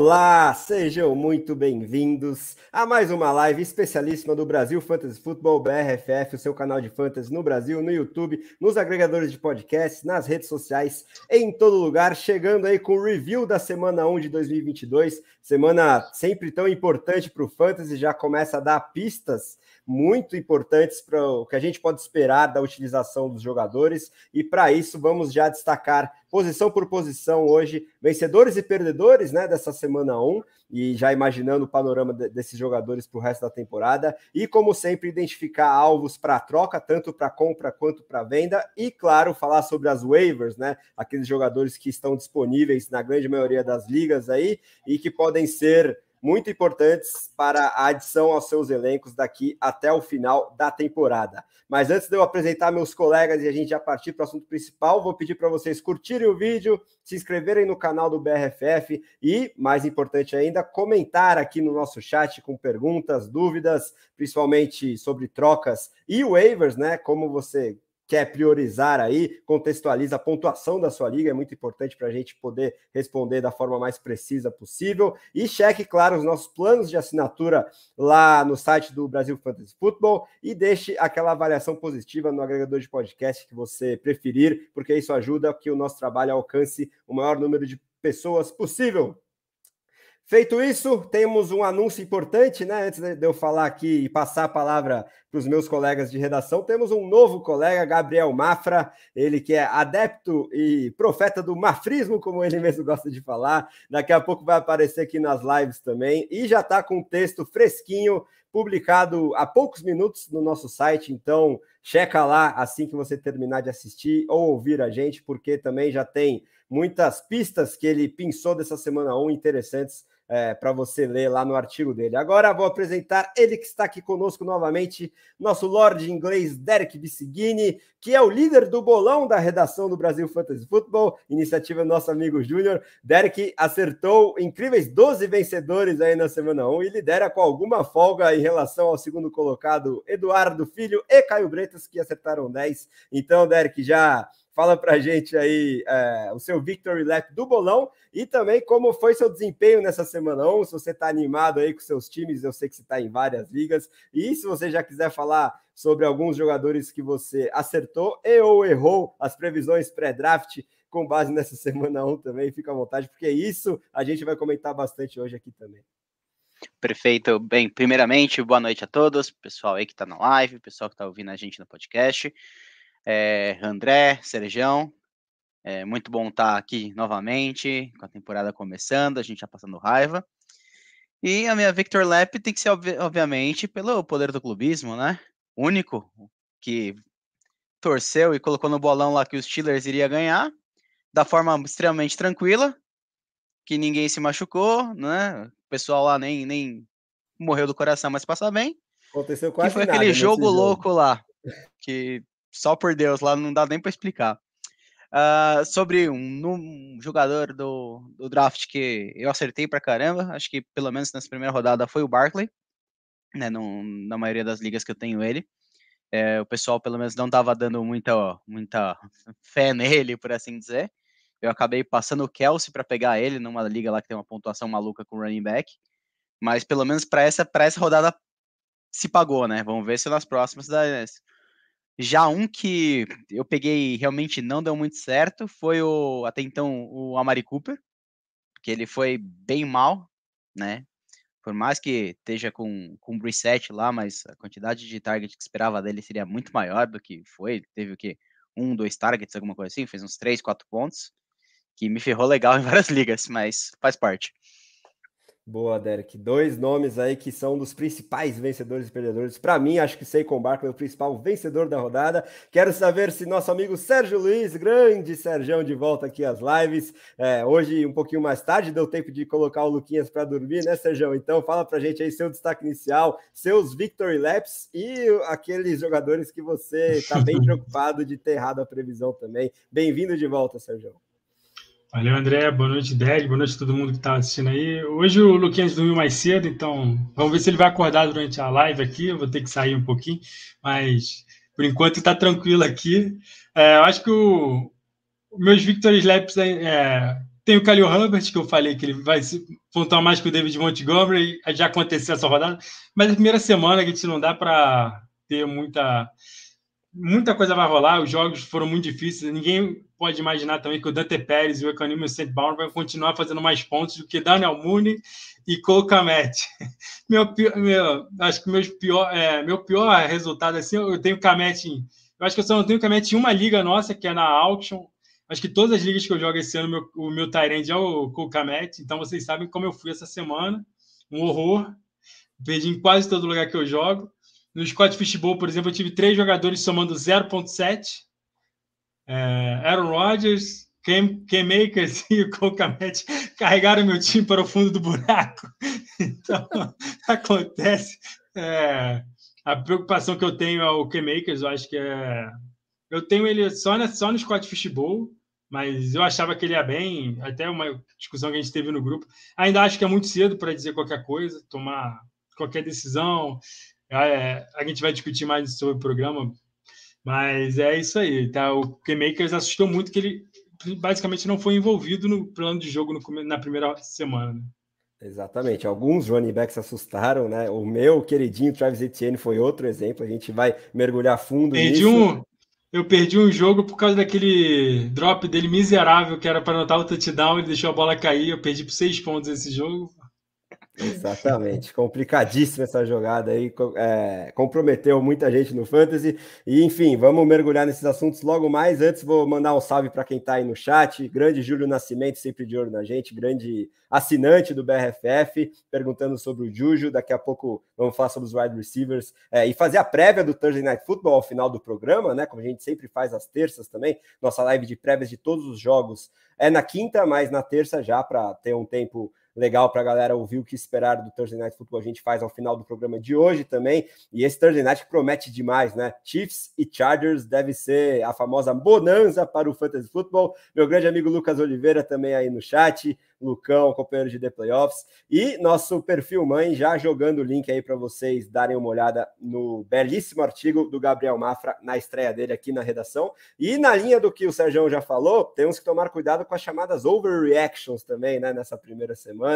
Olá, sejam muito bem-vindos a mais uma live especialíssima do Brasil Fantasy Football, BRFF, o seu canal de fantasy no Brasil, no YouTube, nos agregadores de podcasts, nas redes sociais, em todo lugar, chegando aí com o review da semana 1 de 2022, semana sempre tão importante para o fantasy, já começa a dar pistas muito importantes para o que a gente pode esperar da utilização dos jogadores, e para isso vamos já destacar posição por posição hoje, vencedores e perdedores, né, dessa semana 1, e já imaginando o panorama desses jogadores para o resto da temporada, e como sempre identificar alvos para troca, tanto para compra quanto para venda, e claro, falar sobre as waivers, né, aqueles jogadores que estão disponíveis na grande maioria das ligas aí, e que podem ser muito importantes para a adição aos seus elencos daqui até o final da temporada. Mas antes de eu apresentar meus colegas e a gente já partir para o assunto principal, vou pedir para vocês curtirem o vídeo, se inscreverem no canal do BRFF e, mais importante ainda, comentar aqui no nosso chat com perguntas, dúvidas, principalmente sobre trocas e waivers, né? Como você quer priorizar aí, contextualiza a pontuação da sua liga, é muito importante para a gente poder responder da forma mais precisa possível, e cheque, claro, os nossos planos de assinatura lá no site do Brasil Fantasy Football, e deixe aquela avaliação positiva no agregador de podcast que você preferir, porque isso ajuda que o nosso trabalho alcance o maior número de pessoas possível. Feito isso, temos um anúncio importante, né? Antes de eu falar aqui e passar a palavra para os meus colegas de redação, temos um novo colega, Gabriel Mafra, ele que é adepto e profeta do mafrismo, como ele mesmo gosta de falar. Daqui a pouco vai aparecer aqui nas lives também, e já está com um texto fresquinho, publicado há poucos minutos no nosso site, então checa lá assim que você terminar de assistir ou ouvir a gente, porque também já tem muitas pistas que ele pensou dessa semana 1 interessantes para você ler lá no artigo dele. Agora vou apresentar ele que está aqui conosco novamente, nosso Lorde inglês Derek Bissigini, que é o líder do bolão da redação do Brasil Fantasy Football, iniciativa do nosso amigo Júnior. Derek acertou incríveis 12 vencedores aí na semana 1 e lidera com alguma folga em relação ao segundo colocado, Eduardo Filho e Caio Bretas, que acertaram 10. Então, Derek, já fala pra gente aí o seu Victory Lap do bolão e também como foi seu desempenho nessa semana 1, se você está animado aí com seus times, eu sei que você está em várias ligas, e se você já quiser falar sobre alguns jogadores que você acertou e ou errou as previsões pré-draft com base nessa semana 1 também, fica à vontade, porque isso a gente vai comentar bastante hoje aqui também. Perfeito. Bem, primeiramente, boa noite a todos, pessoal aí que está na live, pessoal que está ouvindo a gente no podcast. André, Serjão, muito bom estar aqui novamente, com a temporada começando, a gente já passando raiva. E a minha Victor Lap tem que ser, obviamente, pelo poder do clubismo, né? Único que torceu e colocou no bolão lá que os Steelers iria ganhar, da forma extremamente tranquila, que ninguém se machucou, né? O pessoal lá nem morreu do coração, mas passa bem. Aconteceu quase que foi nada aquele nesse jogo louco lá, que só por Deus, lá não dá nem para explicar. Sobre um jogador do draft que eu acertei pra caramba, acho que pelo menos nessa primeira rodada foi o Barkley, né, na maioria das ligas que eu tenho ele. O pessoal pelo menos não estava dando muita fé nele, por assim dizer. Eu acabei passando o Kelsey para pegar ele numa liga lá que tem uma pontuação maluca com running back, mas pelo menos para essa rodada se pagou, né? Vamos ver se nas próximas dá. Já um que eu peguei realmente não deu muito certo foi até então o Amari Cooper, que ele foi bem mal, né? Por mais que esteja com reset lá, mas a quantidade de target que esperava dele seria muito maior do que foi. Teve o quê? 1, 2 targets, alguma coisa assim, fez uns 3, 4 pontos, que me ferrou legal em várias ligas, mas faz parte. Boa, Derek. 2 nomes aí que são dos principais vencedores e perdedores. Para mim, acho que Saquon Barkley é o principal vencedor da rodada. Quero saber se nosso amigo Sérgio Luiz, grande Serjão, de volta aqui às lives. Hoje, um pouquinho mais tarde, deu tempo de colocar o Luquinhas para dormir, né, Serjão? Então, fala pra gente aí seu destaque inicial, seus Victory Laps e aqueles jogadores que você está bem preocupado de ter errado a previsão também. Bem-vindo de volta, Serjão. Valeu, André. Boa noite, Délio. Boa noite a todo mundo que está assistindo aí. Hoje o Luquinhas dormiu mais cedo, então vamos ver se ele vai acordar durante a live aqui. Eu vou ter que sair um pouquinho, mas por enquanto está tranquilo aqui. Eu acho que meus Victory Laps Tem o Khalil Herbert, que eu falei que ele vai pontuar mais que o David Montgomery, já aconteceu essa rodada, mas a primeira semana que a gente não dá para ter muita coisa vai rolar, os jogos foram muito difíceis, ninguém pode imaginar também que o Dante Pérez e o Economio St. Brown vão continuar fazendo mais pontos do que Daniel Mooney e Cole Kmet. Acho que meu pior resultado, assim, eu tenho Kmet eu acho que eu só não tenho Kmet em uma liga nossa, que é na Auction. Acho que todas as ligas que eu jogo esse ano, o meu tight end é o Cole Kmet, então vocês sabem como eu fui essa semana, um horror, perdi em quase todo lugar que eu jogo. No Scott Fishbowl, por exemplo, eu tive 3 jogadores somando 0.7. Aaron Rodgers, Cam Akers e o Cole Kmet carregaram meu time para o fundo do buraco. Então, acontece. A preocupação que eu tenho é o Cam Akers, eu acho que eu tenho ele só no Scott Fishbowl, mas eu achava que ele ia bem, até uma discussão que a gente teve no grupo. Ainda acho que é muito cedo para dizer qualquer coisa, tomar qualquer decisão. A gente vai discutir mais sobre o programa, mas é isso aí, tá? O K-Makers assustou muito que ele basicamente não foi envolvido no plano de jogo na primeira semana. Né? Exatamente, alguns running backs assustaram, né? O meu queridinho Travis Etienne foi outro exemplo, a gente vai mergulhar fundo nisso. Eu perdi um jogo por causa daquele drop dele miserável que era para anotar o touchdown, ele deixou a bola cair, eu perdi por 6 pontos esse jogo. Exatamente, complicadíssima essa jogada aí, comprometeu muita gente no Fantasy, e enfim, vamos mergulhar nesses assuntos logo mais. Antes vou mandar um salve para quem está aí no chat, grande Júlio Nascimento, sempre de olho na gente, grande assinante do BRFF, perguntando sobre o Juju. Daqui a pouco vamos falar sobre os wide receivers, e fazer a prévia do Thursday Night Football ao final do programa, né, como a gente sempre faz às terças também, nossa live de prévias de todos os jogos é na quinta, mas na terça já, para ter um tempo legal para a galera ouvir o que esperar do Thursday Night Football, a gente faz ao final do programa de hoje também, e esse Thursday Night promete demais, né? Chiefs e Chargers deve ser a famosa bonança para o Fantasy Football. Meu grande amigo Lucas Oliveira também aí no chat, Lucão, companheiro de The Playoffs, e nosso perfil mãe já jogando o link aí para vocês darem uma olhada no belíssimo artigo do Gabriel Mafra na estreia dele aqui na redação. E na linha do que o Sérgio já falou, temos que tomar cuidado com as chamadas overreactions também, né, nessa primeira semana.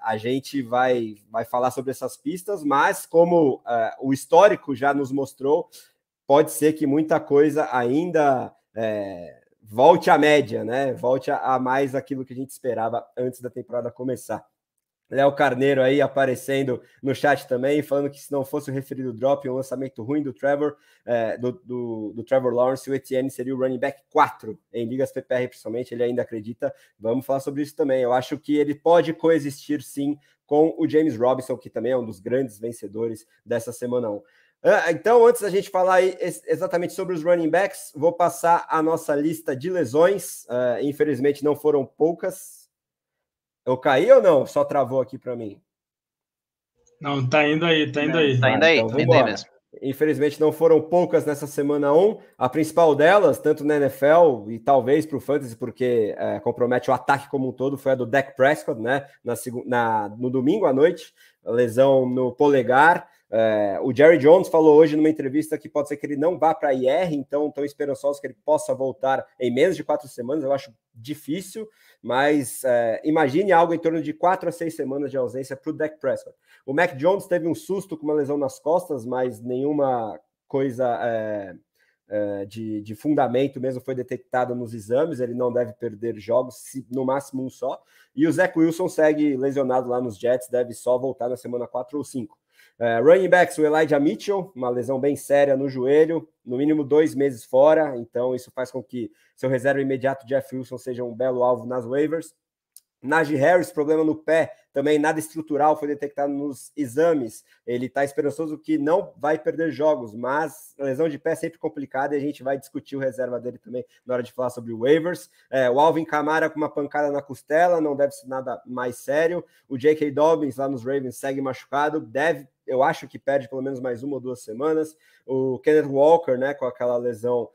A gente vai falar sobre essas pistas, mas como o histórico já nos mostrou, pode ser que muita coisa ainda volte à média, né? Volte a mais aquilo que a gente esperava antes da temporada começar. Léo Carneiro aí aparecendo no chat também, falando que se não fosse o referido drop, um lançamento ruim do Trevor, do Trevor Lawrence, o Etienne seria o running back 4 em ligas PPR, principalmente, ele ainda acredita. Vamos falar sobre isso também. Eu acho que ele pode coexistir, sim, com o James Robinson, que também é um dos grandes vencedores dessa semana 1. Então, antes da gente falar aí exatamente sobre os running backs, vou passar a nossa lista de lesões. Infelizmente, não foram poucas. Eu caí ou não? Só travou aqui para mim. Não, tá indo aí. Tá indo aí, então vamos embora. Infelizmente, não foram poucas nessa semana 1. A principal delas, tanto na NFL e talvez para o Fantasy, porque compromete o ataque como um todo, foi a do Dak Prescott, né? No domingo à noite, lesão no polegar. O Jerry Jones falou hoje numa entrevista que pode ser que ele não vá para a IR, então estão esperançosos que ele possa voltar em menos de 4 semanas. Eu acho difícil, mas imagine algo em torno de 4 a 6 semanas de ausência para o Dak Prescott. O Mac Jones teve um susto com uma lesão nas costas, mas nenhuma coisa de fundamento mesmo foi detectada nos exames. Ele não deve perder jogos, no máximo um só. E o Zach Wilson segue lesionado lá nos Jets, deve só voltar na semana 4 ou 5. Running backs, o Elijah Mitchell, uma lesão bem séria no joelho, no mínimo 2 meses fora, então isso faz com que seu reserva imediato Jeff Wilson seja um belo alvo nas waivers. Najee Harris, problema no pé, também nada estrutural, foi detectado nos exames. Ele está esperançoso que não vai perder jogos, mas a lesão de pé é sempre complicada e a gente vai discutir o reserva dele também na hora de falar sobre waivers. O Alvin Kamara com uma pancada na costela, não deve ser nada mais sério. O J.K. Dobbins lá nos Ravens segue machucado, eu acho que perde pelo menos mais 1 ou 2 semanas. O Kenneth Walker, né, com aquela lesão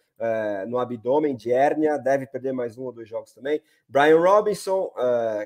no abdômen de hérnia, deve perder mais 1 ou 2 jogos também. Brian Robinson,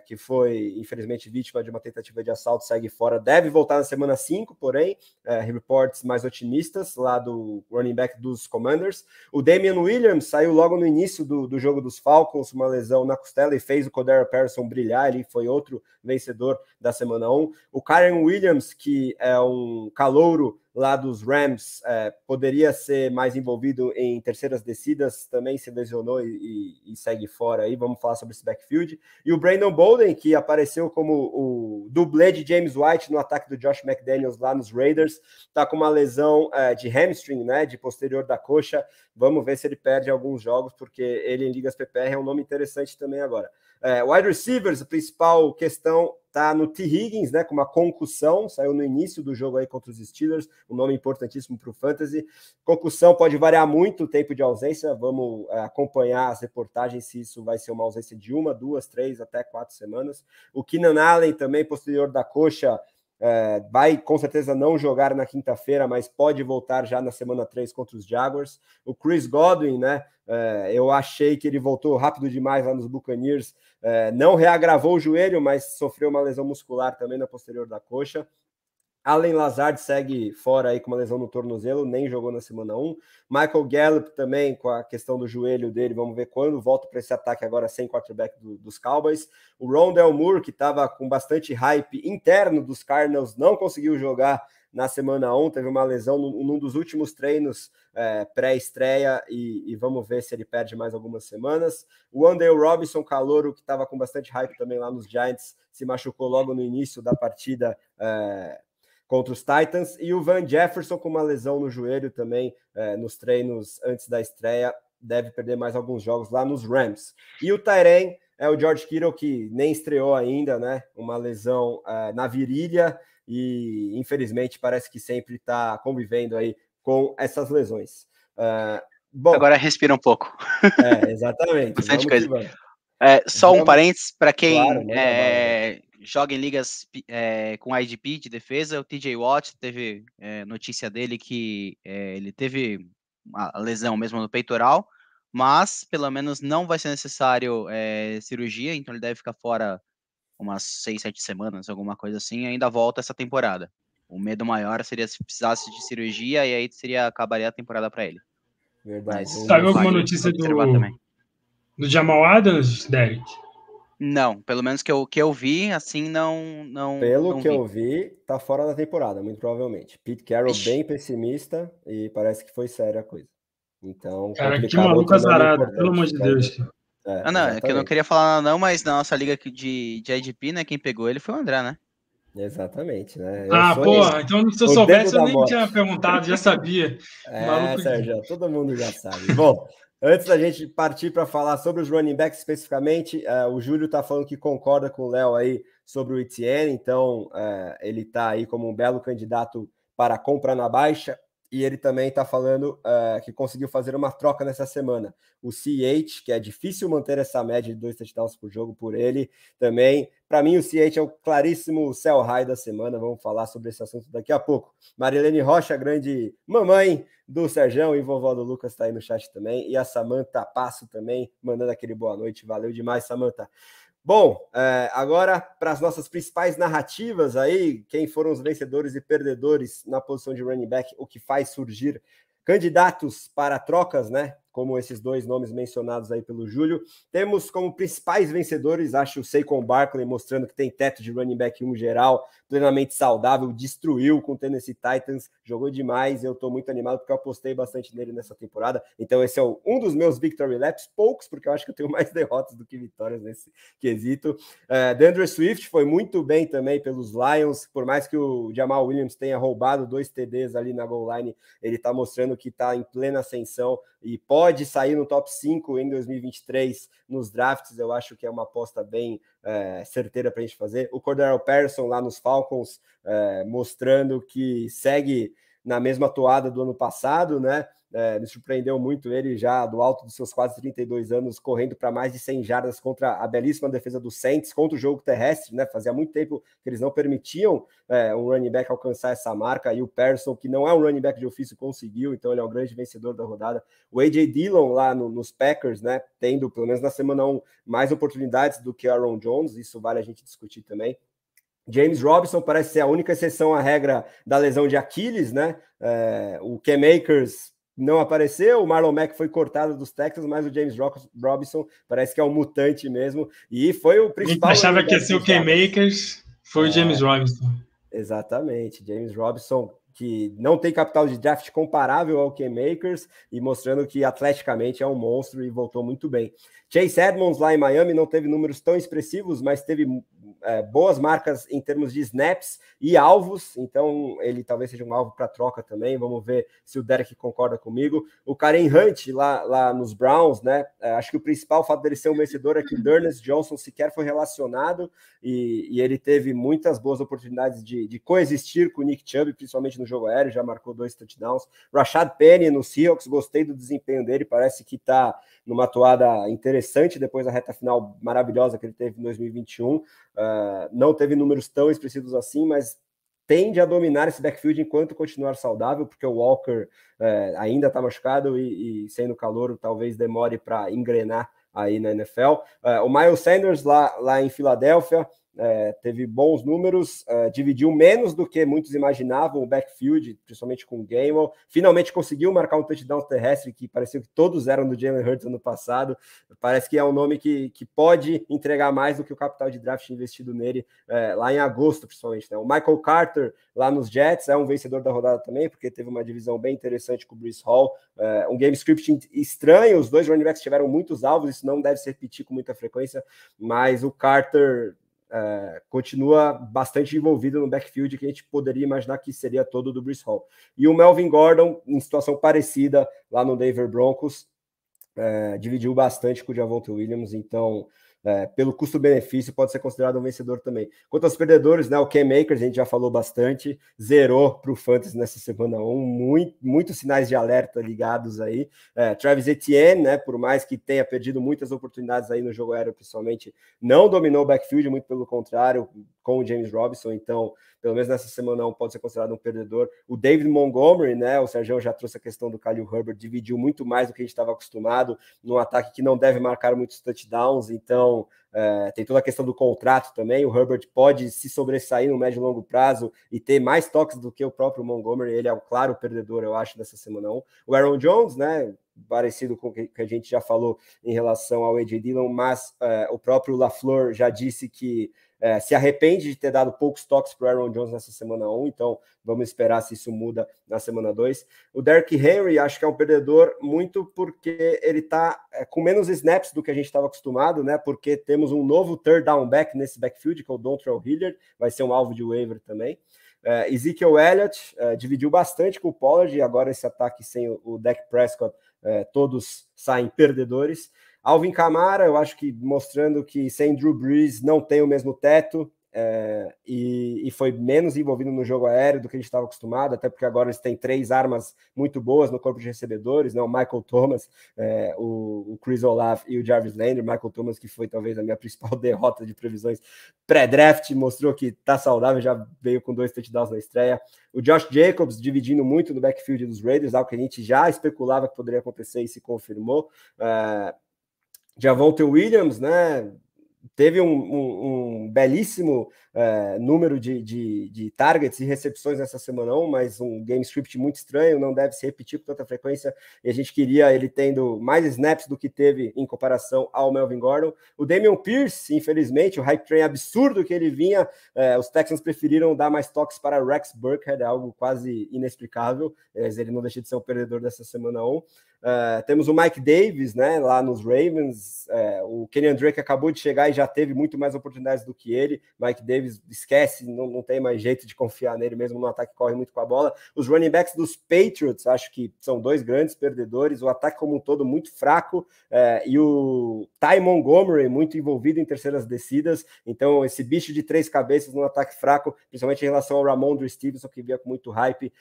que foi infelizmente vítima de uma tentativa de assalto, segue fora, deve voltar na semana 5, porém, reports mais otimistas lá do running back dos Commanders. O Damian Williams saiu logo no início do jogo dos Falcons, uma lesão na costela, e fez o Cordero Patterson brilhar, ele foi outro vencedor da semana 1. O Kyren Williams, que é um calouro lá dos Rams, poderia ser mais envolvido em terceiras descidas, também se lesionou e segue fora aí, vamos falar sobre esse backfield. E o Brandon Bolden, que apareceu como o dublê de James White no ataque do Josh McDaniels lá nos Raiders, tá com uma lesão de hamstring, né, de posterior da coxa. Vamos ver se ele perde alguns jogos, porque ele em ligas PPR é um nome interessante também agora. Wide receivers, a principal questão tá no T. Higgins, né, com uma concussão, saiu no início do jogo aí contra os Steelers, um nome importantíssimo para o Fantasy. Concussão pode variar muito o tempo de ausência, vamos acompanhar as reportagens se isso vai ser uma ausência de 1, 2, 3, até 4 semanas. O Keenan Allen também, posterior da coxa, vai com certeza não jogar na quinta-feira, mas pode voltar já na semana 3 contra os Jaguars. O Chris Godwin, né, eu achei que ele voltou rápido demais lá nos Buccaneers, não reagravou o joelho, mas sofreu uma lesão muscular também na posterior da coxa. Allen Lazard segue fora aí com uma lesão no tornozelo, nem jogou na semana 1. Michael Gallup também com a questão do joelho dele, vamos ver quando volta para esse ataque agora sem quarterback dos Cowboys. O Rondale Moore, que estava com bastante hype interno dos Cardinals, não conseguiu jogar na semana 1, teve uma lesão num dos últimos treinos pré-estreia e vamos ver se ele perde mais algumas semanas. O Wan'Dale Robinson, calouro, que estava com bastante hype também lá nos Giants, se machucou logo no início da partida contra os Titans, e o Van Jefferson com uma lesão no joelho também nos treinos antes da estreia, deve perder mais alguns jogos lá nos Rams. E o Tyren é o George Kittle, que nem estreou ainda, né? Uma lesão na virilha e infelizmente parece que sempre está convivendo aí com essas lesões. Bom, agora respira um pouco. Exatamente. Bastante coisa. Vamos. Só um parênteses para quem claro, joga em ligas com IDP de defesa. O TJ Watt teve notícia dele que ele teve uma lesão mesmo no peitoral, mas pelo menos não vai ser necessário cirurgia, então ele deve ficar fora umas 6, 7 semanas, alguma coisa assim, e ainda volta essa temporada. O medo maior seria se precisasse de cirurgia, e aí acabaria a temporada para ele. Verdade. Saiu alguma notícia do Jamal Adams, Derek? Não, pelo menos que eu vi, assim, não. Pelo que eu vi, tá fora da temporada, muito provavelmente. Pete Carroll bem pessimista e parece que foi séria a coisa. Então, cara, que maluco azarado, pelo amor de Deus. Não, é que eu não queria falar nada não, mas na nossa liga de IDP, né, quem pegou ele foi o André, né? Exatamente, né? Porra, então se eu soubesse eu nem tinha perguntado, já sabia. Sérgio, todo mundo já sabe. Bom, antes da gente partir para falar sobre os running backs especificamente, o Júlio tá falando que concorda com o Léo aí sobre o Etienne, então ele tá aí como um belo candidato para compra na baixa, e ele também está falando que conseguiu fazer uma troca nessa semana. O CH, que é difícil manter essa média de 2 touchdowns por jogo por ele, também. Para mim, o CH é o claríssimo sell high da semana. Vamos falar sobre esse assunto daqui a pouco. Marilene Rocha, grande mamãe do Serjão, e vovó do Lucas está aí no chat também. E a Samantha Passo também, mandando aquele boa noite. Valeu demais, Samantha. Bom, agora para as nossas principais narrativas aí, quem foram os vencedores e perdedores na posição de running back, o que faz surgir candidatos para trocas, né? Como esses dois nomes mencionados aí pelo Júlio. Temos como principais vencedores, acho, o Saquon Barkley, mostrando que tem teto de running back 1 geral, plenamente saudável, destruiu com o Tennessee Titans, jogou demais. Eu estou muito animado porque eu apostei bastante nele nessa temporada. Então esse é um dos meus victory laps, poucos, porque eu acho que eu tenho mais derrotas do que vitórias nesse quesito. DeAndre Swift foi muito bem também pelos Lions, por mais que o Jamal Williams tenha roubado 2 TDs ali na goal line, ele está mostrando que está em plena ascensão e pode sair no top 5 em 2023 nos drafts. Eu acho que é uma aposta bem certeira para a gente fazer. O Cordero Patterson lá nos Falcons, mostrando que segue na mesma toada do ano passado, né? me surpreendeu muito ele já do alto dos seus quase 32 anos, correndo para mais de 100 jardas contra a belíssima defesa do Saints, contra o jogo terrestre, né? Fazia muito tempo que eles não permitiam um running back alcançar essa marca, e o Patterson, que não é um running back de ofício, conseguiu, então ele é o grande vencedor da rodada. O A.J. Dillon lá nos Packers, né? Tendo, pelo menos na semana 1, mais oportunidades do que Aaron Jones, isso vale a gente discutir também. James Robinson parece ser a única exceção à regra da lesão de Aquiles, né? O Cam Akers não apareceu, o Marlon Mack foi cortado dos Texans, mas o James Robinson parece que é um mutante mesmo, e foi o principal... A gente achava que ia ser o Cam Akers, foi o James Robinson. Exatamente, James Robinson, que não tem capital de draft comparável ao Cam Akers, e mostrando que atleticamente é um monstro e voltou muito bem. Chase Edmonds lá em Miami não teve números tão expressivos, mas teve boas marcas em termos de snaps e alvos, então ele talvez seja um alvo para troca também. Vamos ver se o Derek concorda comigo. O Kareem Hunt lá nos Browns, né? Acho que o principal fato dele ser um vencedor é que o D'Ernest Johnson sequer foi relacionado, e ele teve muitas boas oportunidades de coexistir com o Nick Chubb, principalmente no jogo aéreo, já marcou 2 touchdowns. Rashad Penny no Seahawks, gostei do desempenho dele, parece que está numa atuada interessante depois da reta final maravilhosa que ele teve em 2021. Não teve números tão expressivos assim, mas tende a dominar esse backfield enquanto continuar saudável, porque o Walker ainda está machucado e sendo calouro talvez demore para engrenar aí na NFL. O Miles Sanders lá em Filadélfia teve bons números, dividiu menos do que muitos imaginavam o backfield, principalmente com o Gainwell. Finalmente conseguiu marcar um touchdown terrestre, que parecia que todos eram do Jalen Hurts ano passado. Parece que é um nome que pode entregar mais do que o capital de draft investido nele lá em agosto, principalmente, né? O Michael Carter lá nos Jets é um vencedor da rodada também, porque teve uma divisão bem interessante com o Breece Hall. Um game script estranho, os dois running backs tiveram muitos alvos, isso não deve se repetir com muita frequência, mas o Carter continua bastante envolvido no backfield, que a gente poderia imaginar que seria todo do Breece Hall. E o Melvin Gordon, em situação parecida lá no Denver Broncos, dividiu bastante com o Javonte Williams, então pelo custo-benefício pode ser considerado um vencedor também. Quanto aos perdedores, né, o Cam Akers, a gente já falou bastante, zerou para o Fantasy nessa semana 1, muitos sinais de alerta ligados aí. Travis Etienne, né, por mais que tenha perdido muitas oportunidades aí no jogo aéreo, principalmente, não dominou o backfield, muito pelo contrário, com o James Robinson, então pelo menos nessa semana 1 pode ser considerado um perdedor. O David Montgomery, né, o Sérgio já trouxe a questão do Khalil Herbert, dividiu muito mais do que a gente estava acostumado, num ataque que não deve marcar muitos touchdowns, então tem toda a questão do contrato também. O Herbert pode se sobressair no médio e longo prazo e ter mais toques do que o próprio Montgomery, ele é o claro perdedor, eu acho, dessa semana 1. O Aaron Jones, né, parecido com o que a gente já falou em relação ao A.J. Dillon, mas o próprio LaFleur já disse que se arrepende de ter dado poucos toques para o Aaron Jones nessa semana 1, então vamos esperar se isso muda na semana 2. O Derrick Henry, acho que é um perdedor muito porque ele está com menos snaps do que a gente estava acostumado, né? Porque temos um novo third down back nesse backfield, que é o Dontrell Hilliard, vai ser um alvo de waiver também. Ezekiel Elliott dividiu bastante com o Pollard, e agora esse ataque sem o Dak Prescott, todos saem perdedores. Alvin Kamara, eu acho que mostrando que sem Drew Brees não tem o mesmo teto, e foi menos envolvido no jogo aéreo do que a gente estava acostumado, até porque agora eles têm 3 armas muito boas no corpo de recebedores, né? O Michael Thomas, o Chris Olave e o Jarvis Landry. Michael Thomas, que foi talvez a minha principal derrota de previsões pré-draft, mostrou que está saudável, já veio com 2 touchdowns na estreia. O Josh Jacobs dividindo muito no backfield dos Raiders, algo que a gente já especulava que poderia acontecer e se confirmou. Javonte Williams, né, teve um belíssimo número de targets e recepções nessa semana 1, mas um game script muito estranho, não deve se repetir com tanta frequência, e a gente queria ele tendo mais snaps do que teve em comparação ao Melvin Gordon. O Dameon Pierce, infelizmente, o hype train absurdo que ele vinha, os Texans preferiram dar mais toques para Rex Burkhead, algo quase inexplicável, mas ele não deixa de ser um perdedor dessa semana 1. Temos o Mike Davis, né, lá nos Ravens. O Kenyan Drake acabou de chegar e já teve muito mais oportunidades do que ele. Mike Davis esquece, não tem mais jeito de confiar nele, mesmo no ataque corre muito com a bola. Os running backs dos Patriots, acho que são 2 grandes perdedores. O ataque como um todo muito fraco, e o Ty Montgomery muito envolvido em terceiras descidas. Então esse bicho de 3 cabeças no ataque fraco, principalmente em relação ao Ramondre Stevenson, que via com muito hype,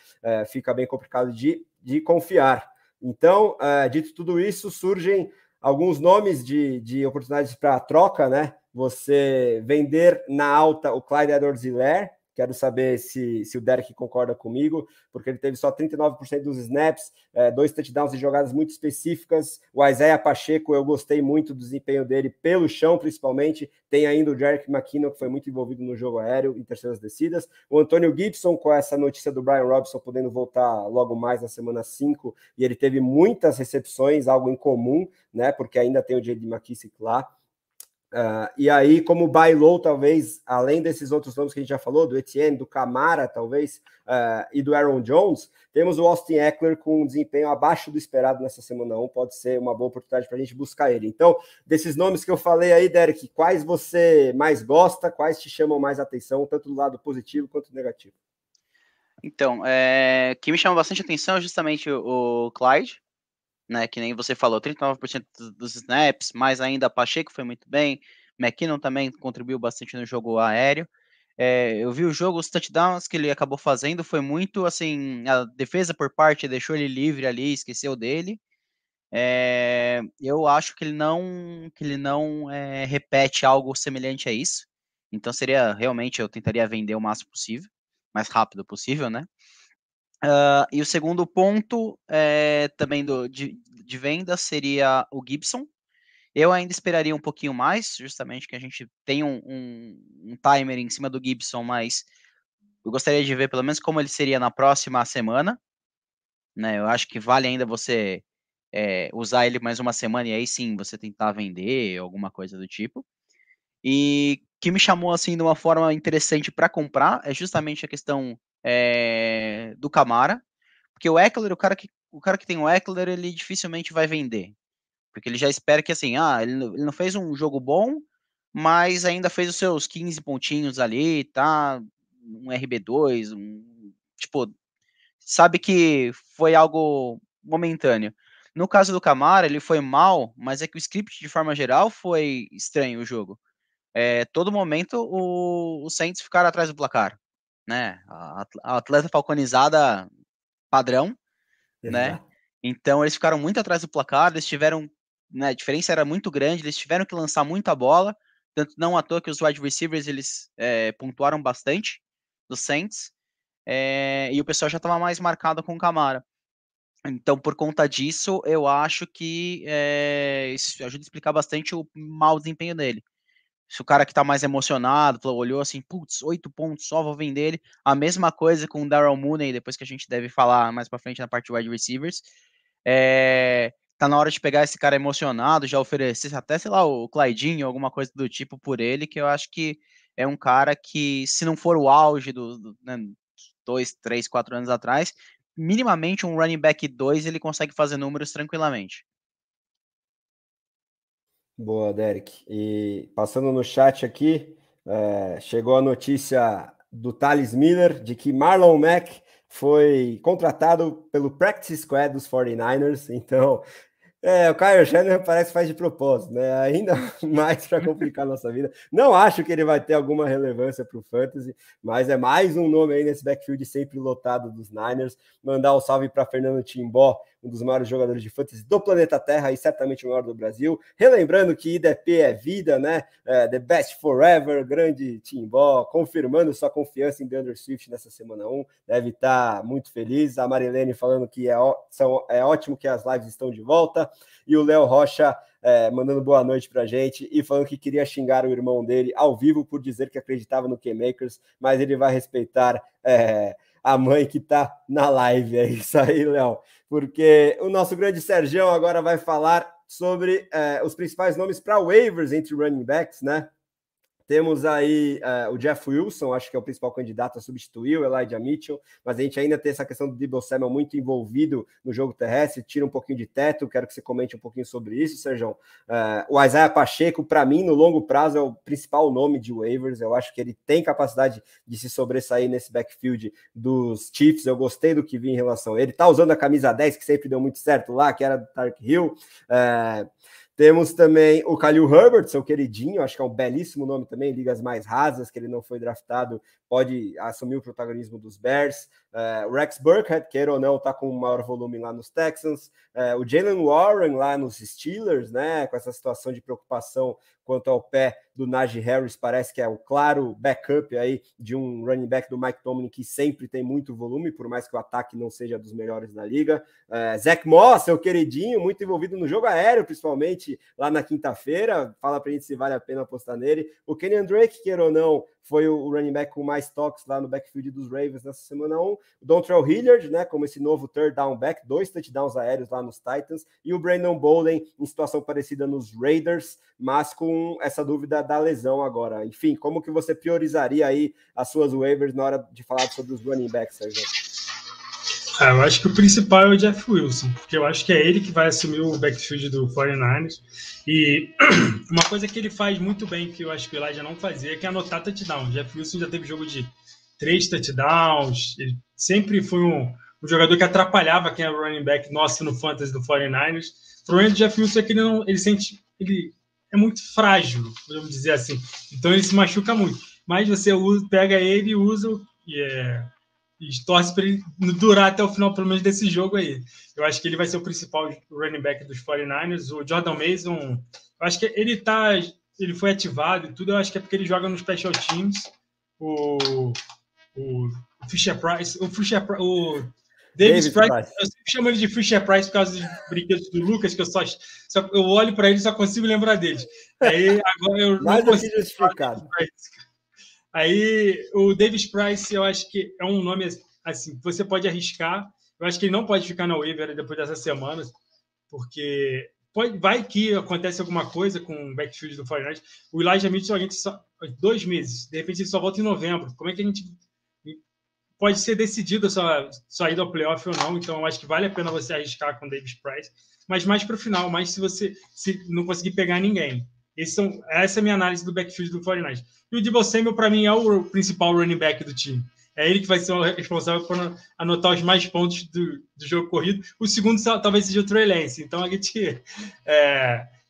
fica bem complicado de confiar. Então, dito tudo isso, surgem alguns nomes de oportunidades para troca, né? Você vender na alta o Clyde Edwards-Helaire. Quero saber se o Derek concorda comigo, porque ele teve só 39% dos snaps, 2 touchdowns de jogadas muito específicas. O Isaiah Pacheco, eu gostei muito do desempenho dele pelo chão, principalmente. Tem ainda o Jerick McKinnon, que foi muito envolvido no jogo aéreo, em terceiras descidas. O Antônio Gibson, com essa notícia do Brian Robinson, podendo voltar logo mais na semana 5, e ele teve muitas recepções, algo incomum, né? Porque ainda tem o J.D. McKissic lá. E aí, como buy low, talvez, além desses outros nomes que a gente já falou, do Etienne, do Camara, talvez, e do Aaron Jones, temos o Austin Ekeler com um desempenho abaixo do esperado nessa semana 1, pode ser uma boa oportunidade para a gente buscar ele. Então, desses nomes que eu falei aí, Derek, quais você mais gosta, quais te chamam mais atenção, tanto do lado positivo quanto negativo? Então, que me chama bastante atenção é justamente o Clyde, né, que nem você falou, 39% dos snaps, mais ainda Pacheco foi muito bem, McKinnon também contribuiu bastante no jogo aéreo. Eu vi o jogo, os touchdowns que ele acabou fazendo foi muito assim, a defesa por parte deixou ele livre ali, esqueceu dele. Eu acho que ele não repete algo semelhante a isso. Então seria realmente, eu tentaria vender o máximo possível, mais rápido possível, né? E o segundo ponto também de venda seria o Gibson. Eu ainda esperaria um pouquinho mais, justamente que a gente tem um timer em cima do Gibson, mas eu gostaria de ver pelo menos como ele seria na próxima semana, né? Eu acho que vale ainda você usar ele mais uma semana e aí sim você tentar vender, alguma coisa do tipo. E que me chamou assim de uma forma interessante para comprar é justamente a questão do Camara, porque o Ekeler, o cara que tem o Ekeler, ele dificilmente vai vender, porque ele já espera que assim, ele não fez um jogo bom, mas ainda fez os seus 15 pontinhos ali, tá? Um RB2, tipo, sabe que foi algo momentâneo. No caso do Camara, ele foi mal, mas é que o script, de forma geral, foi estranho o jogo. Todo momento, os Saints ficaram atrás do placar, né? A atleta falconizada padrão, né? Exato. Então, eles ficaram muito atrás do placar, eles tiveram, né, a diferença era muito grande, eles tiveram que lançar muita bola, tanto não à toa que os wide receivers, eles pontuaram bastante dos Saints, e o pessoal já estava mais marcado com o Camara. Então, por conta disso, eu acho que isso ajuda a explicar bastante o mau desempenho dele. Se o cara que tá mais emocionado, olhou assim, putz, 8 pontos só, vou vender ele. A mesma coisa com o Darrell Mooney, depois que a gente deve falar mais pra frente na parte de wide receivers. Tá na hora de pegar esse cara emocionado, já oferecer até, sei lá, o Clydinho, alguma coisa do tipo por ele, que eu acho que é um cara que, se não for o auge né, 2, 3, 4 anos atrás, minimamente um running back 2 ele consegue fazer números tranquilamente. Boa, Derek. E passando no chat aqui, chegou a notícia do Thales Miller de que Marlon Mack foi contratado pelo Practice Squad dos 49ers. Então, o Kyle Shanahan parece que faz de propósito, né? Ainda mais para complicar a nossa vida. Não acho que ele vai ter alguma relevância para o Fantasy, mas é mais um nome aí nesse backfield sempre lotado dos Niners. Mandar um salve para Fernando Timbó, um dos maiores jogadores de fantasy do planeta Terra e certamente o maior do Brasil. Relembrando que IDP é vida, né? The best forever, grande Timbó, confirmando sua confiança em DeAndre Swift nessa semana 1. Deve estar muito feliz. A Marilene falando que é ótimo que as lives estão de volta. E o Léo Rocha mandando boa noite pra gente e falando que queria xingar o irmão dele ao vivo por dizer que acreditava no K-Makers, mas ele vai respeitar a mãe que tá na live. É isso aí, Léo. Porque o nosso grande Sergião agora vai falar sobre os principais nomes para waivers entre running backs, né? Temos aí o Jeff Wilson, acho que é o principal candidato a substituir o Elijah Mitchell, mas a gente ainda tem essa questão do Deebo Samuel muito envolvido no jogo terrestre, tira um pouquinho de teto, quero que você comente um pouquinho sobre isso, Sérgio. O Isaiah Pacheco, para mim, no longo prazo, é o principal nome de waivers, eu acho que ele tem capacidade de se sobressair nesse backfield dos Chiefs, eu gostei do que vi em relação a ele, tá usando a camisa 10, que sempre deu muito certo lá, que era do Tark Hill. Temos também o Khalil Herbert, seu queridinho, acho que é um belíssimo nome também, ligas mais rasas, que ele não foi draftado, pode assumir o protagonismo dos Bears. O Rex Burkhead, queira ou não, está com maior volume lá nos Texans. O Jalen Warren lá nos Steelers, né? Com essa situação de preocupação quanto ao pé do Najee Harris, parece que é o claro backup aí de um running back do Mike Tomlin que sempre tem muito volume, por mais que o ataque não seja dos melhores da liga. Zach Moss, seu queridinho, muito envolvido no jogo aéreo, principalmente lá na quinta-feira. Fala pra gente se vale a pena apostar nele. O Kenyan Drake, queira ou não, foi o running back com mais toques lá no backfield dos Ravens nessa semana 1. O Dontrell Hilliard, né, como esse novo third down back, 2 touchdowns aéreos lá nos Titans. E o Brandon Bolden, em situação parecida nos Raiders, mas com essa dúvida da lesão agora. Enfim, como que você priorizaria aí as suas waivers na hora de falar sobre os running backs, Sérgio? Eu acho que o principal é o Jeff Wilson, porque eu acho que é ele que vai assumir o backfield do 49ers. E uma coisa que ele faz muito bem, que eu acho que o Elijah não fazia, é que é anotar touchdown. O Jeff Wilson já teve jogo de 3 touchdowns, ele sempre foi um jogador que atrapalhava quem era o running back nosso no fantasy do 49ers. O problema do Jeff Wilson é que ele é muito frágil, podemos dizer assim. Então ele se machuca muito. Mas você pega ele e usa e torce para ele durar até o final, pelo menos, desse jogo aí. Eu acho que ele vai ser o principal running back dos 49ers. O Jordan Mason, eu acho que ele foi ativado e tudo, eu acho que é porque ele joga nos special teams. O Fisher-Price, o Davis Price, eu sempre chamo ele de Fisher-Price por causa dos brinquedos do Lucas, que eu olho para ele e só consigo lembrar dele. Aí agora eu mais do que justificado. Aí o Davis Price, eu acho que é um nome assim, que você pode arriscar. Eu acho que ele não pode ficar na waiver depois dessas semanas, porque vai que acontece alguma coisa com o backfield do 49ers. O Elijah Mitchell, a gente só 2 meses, de repente ele só volta em novembro. Como é que a gente pode ser decidido só ir ao playoff ou não? Então eu acho que vale a pena você arriscar com o Davis Price, mas mais para o final, mais se você não conseguir pegar ninguém. Essa é a minha análise do backfield do 49ers. E o Deebo Samuel, para mim, é o principal running back do time. É ele que vai ser o responsável por anotar os mais pontos do jogo corrido. O segundo talvez seja o Trey Lance. Então a gente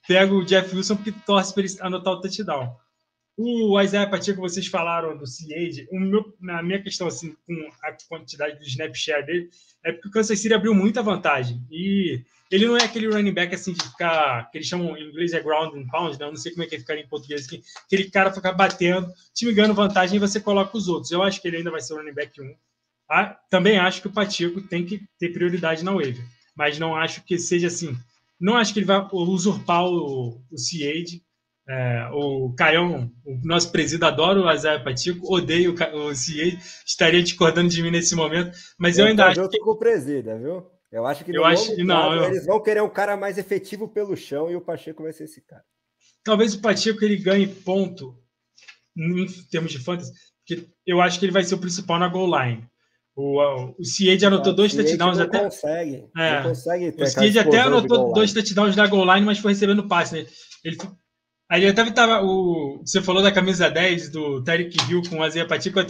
pega o Jeff Wilson porque torce para ele anotar o touchdown. O Isaiah Pacheco, que vocês falaram do C.A.J., a minha questão assim, com a quantidade do snap share dele é porque o Kansas City abriu muita vantagem. E ele não é aquele running back assim de ficar, que eles chamam em inglês ground and pound, né? Eu não sei como é que é ficar em português aqui. Aquele cara ficar batendo, time ganhando vantagem e você coloca os outros. Eu acho que ele ainda vai ser o running back 1. Também acho que o Pacheco tem que ter prioridade na waiver, mas não acho que seja assim. Não acho que ele vai usurpar o C.A.J. O Caião, o nosso presídio, adora o Isaiah Pacheco, odeio o C.A.J., estaria discordando de mim nesse momento, mas eu ainda acho que... com o presídio, viu? Eu acho que eles vão querer um cara mais efetivo pelo chão e o Pacheco vai ser esse cara. Talvez o Pacheco ele ganhe ponto em termos de fantasy, porque eu acho que ele vai ser o principal na goal line. O C.A.J. anotou 2 touchdowns não até. Consegue, não consegue ter. O C.A.J. até anotou 2 touchdowns da goal line, mas foi recebendo passe, né? Aí até você falou da camisa 10 do Tyreek Hill com o Isaiah Pacheco.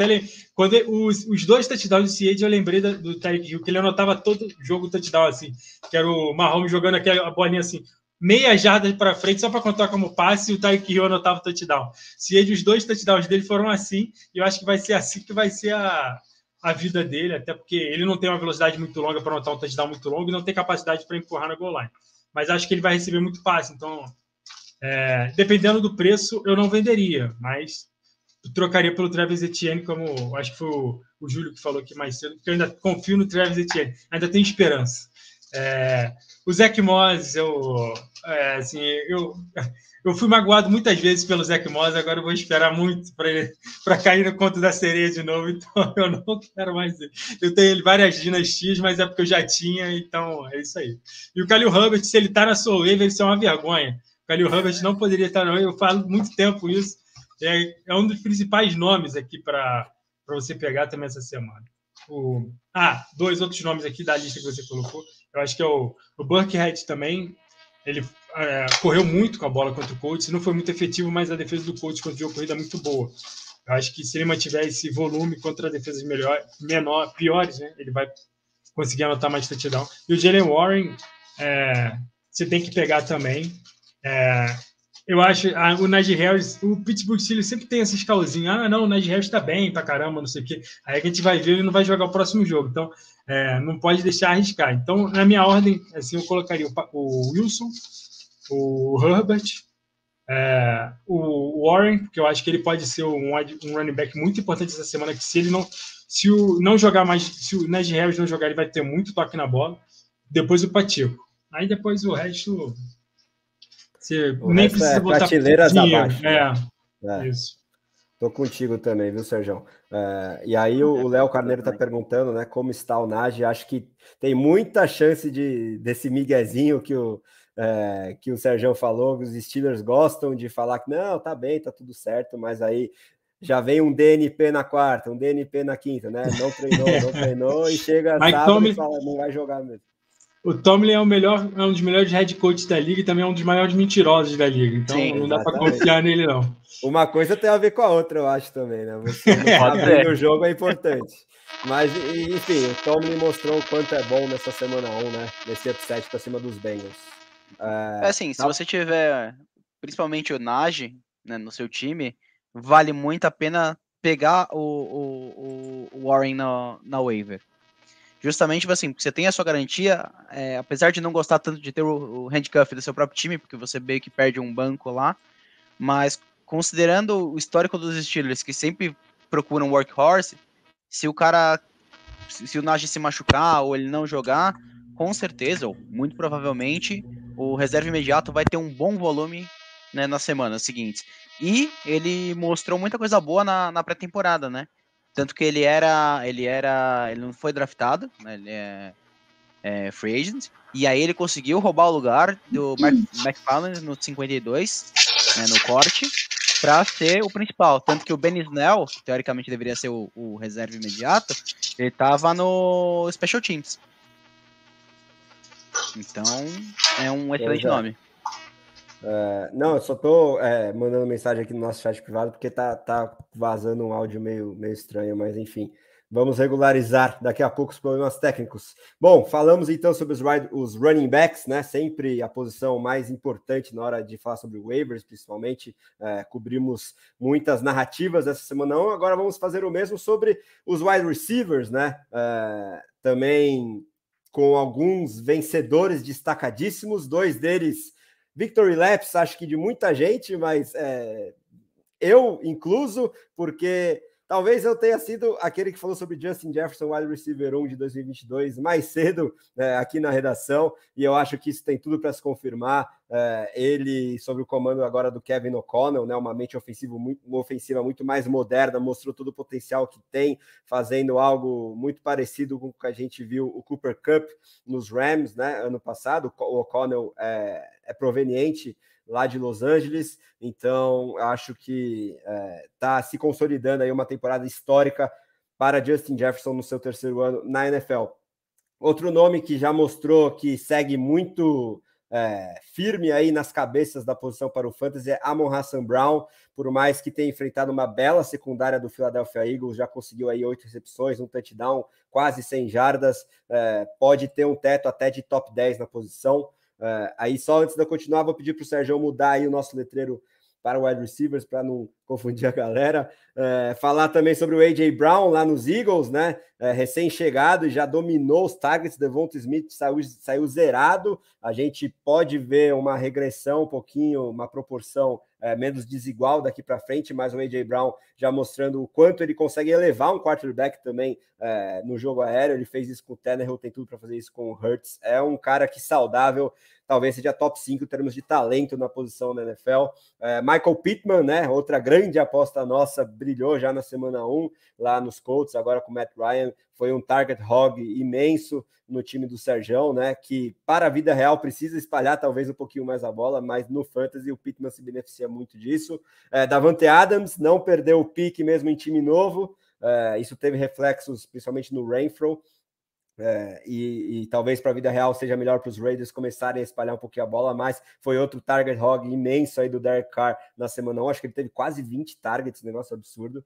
Quando os 2 touchdowns do C.A.J. eu lembrei do Tyreek Hill, que ele anotava todo jogo touchdown, assim, que era o Mahomes jogando aquela bolinha assim, meia jarda para frente, só para contar como passe, e o Tyreek Hill anotava touchdown. C.A.J., os 2 touchdowns dele foram assim, e eu acho que vai ser assim que vai ser a vida dele, até porque ele não tem uma velocidade muito longa para anotar um touchdown muito longo e não tem capacidade para empurrar na goal line. Mas acho que ele vai receber muito passe, então... dependendo do preço, eu não venderia, mas trocaria pelo Travis Etienne, como acho que foi o Júlio que falou aqui mais cedo, porque eu ainda confio no Travis Etienne, ainda tenho esperança. O Zach Moss, eu fui magoado muitas vezes pelo Zach Moss, agora eu vou esperar muito para cair no conto da sereia de novo, então eu não quero mais ele. Eu tenho ele várias dinastias, mas é porque eu já tinha, então é isso aí. E o Khalil Herbert, se ele está na sua waiver, isso é uma vergonha. O Khalil Herbert não poderia estar na waiver, eu falo muito tempo isso. É um dos principais nomes aqui para você pegar também essa semana. 2 outros nomes aqui da lista que você colocou. Eu acho que é o Burkhead também. Ele correu muito com a bola contra o Colts. Não foi muito efetivo, mas a defesa do Colts contra o jogo corrida é muito boa. Eu acho que se ele mantiver esse volume contra defesas piores, né, ele vai conseguir anotar mais touchdown. E o Jalen Warren, você tem que pegar também. Eu acho o Najee Harris, o Pittsburgh Steelers sempre tem esses calzinhos. Ah, não, o Najee Harris tá bem pra caramba, não sei o quê. Aí a gente vai ver e não vai jogar o próximo jogo. Então, não pode deixar arriscar. Então, na minha ordem, assim, eu colocaria o Wilson, o Herbert, o Warren, porque eu acho que ele pode ser um running back muito importante essa semana, que se o Najee Harris não jogar, ele vai ter muito toque na bola. Depois o Pacheco. Aí depois o resto... Você nem precisa botar prateleiras dinheiro. abaixo. Isso. Tô contigo também, viu, Sérgio? E aí o Léo Carneiro tá perguntando, né, como está o Najee. Acho que tem muita chance desse miguezinho que o Sérgio falou, que os Steelers gostam de falar que não, tá bem, tá tudo certo, mas aí já vem um DNP na quarta, um DNP na quinta, né? Não treinou e chega sábado e fala, não vai jogar mesmo. O Tomlin é um dos melhores head coaches da liga e também é um dos maiores mentirosos da liga. Então não dá para confiar nele, não. Uma coisa tem a ver com a outra, eu acho também, né? Você não abrir o jogo é importante. Mas, enfim, o Tomlin mostrou o quanto é bom nessa semana 1, né? Nesse upset para cima dos Bengals. Assim, se você tiver principalmente o Najee, né, no seu time, vale muito a pena pegar o Warren na waiver. Justamente, assim, porque você tem a sua garantia, apesar de não gostar tanto de ter o handcuff do seu próprio time, porque você meio que perde um banco lá, mas considerando o histórico dos Steelers, que sempre procuram um workhorse, se o Najee se machucar ou ele não jogar, com certeza, ou muito provavelmente, o reserva imediato vai ter um bom volume, né, nas semanas seguintes. E ele mostrou muita coisa boa na pré-temporada, né? Tanto que ele não foi draftado, né? Ele é free agent, e aí ele conseguiu roubar o lugar do McFarland no 52, né, no corte, para ser o principal. Tanto que o Ben Snell, que teoricamente deveria ser o reserva imediato, ele tava no Special Teams. Então, é um excelente nome. Não, eu só tô mandando mensagem aqui no nosso chat privado porque tá vazando um áudio meio estranho, mas enfim, vamos regularizar daqui a pouco os problemas técnicos. Bom, falamos então sobre os running backs, né? Sempre a posição mais importante na hora de falar sobre waivers, principalmente. Cobrimos muitas narrativas essa semana. Agora vamos fazer o mesmo sobre os wide receivers, né? Também com alguns vencedores destacadíssimos, 2 deles Victory Laps, acho que de muita gente, mas eu incluso, porque talvez eu tenha sido aquele que falou sobre Justin Jefferson, wide receiver 1 de 2022, mais cedo aqui na redação, e eu acho que isso tem tudo para se confirmar. Ele, sob o comando agora do Kevin O'Connell, né, uma mente ofensiva muito mais moderna, mostrou todo o potencial que tem, fazendo algo muito parecido com o que a gente viu o Cooper Kupp nos Rams, né, ano passado. O O'Connell é proveniente lá de Los Angeles, então acho que está se consolidando aí uma temporada histórica para Justin Jefferson no seu 3º ano na NFL. Outro nome que já mostrou que segue muito firme aí nas cabeças da posição para o Fantasy é Amon-Ra St. Brown, por mais que tenha enfrentado uma bela secundária do Philadelphia Eagles, já conseguiu aí 8 recepções, um touchdown, quase 100 jardas, pode ter um teto até de top 10 na posição. Aí só antes de eu continuar, vou pedir para o Sérgio mudar aí o nosso letreiro para o wide receivers, para não confundir a galera. Falar também sobre o A.J. Brown lá nos Eagles, né? Recém-chegado e já dominou os targets. Devonta Smith saiu zerado. A gente pode ver uma regressão um pouquinho, uma proporção menos desigual daqui para frente, mas o A.J. Brown já mostrando o quanto ele consegue elevar um quarterback também no jogo aéreo. Ele fez isso com o Tannehill, tem tudo para fazer isso com o Hurts. É um cara que saudável, talvez seja top 5 em termos de talento na posição da NFL. Michael Pittman, né? Outra grande aposta nossa, brilhou já na semana 1 lá nos Colts, agora com o Matt Ryan. Foi um target hog imenso no time do Serjão, né? Que para a vida real precisa espalhar talvez um pouquinho mais a bola, mas no Fantasy o Pittman se beneficia muito disso. Davante Adams não perdeu o pique mesmo em time novo. Isso teve reflexos principalmente no Renfrow. E talvez para a vida real seja melhor para os Raiders começarem a espalhar um pouquinho a bola, mas foi outro target hog imenso aí do Derek Carr na semana 1, acho que ele teve quase 20 targets, negócio absurdo.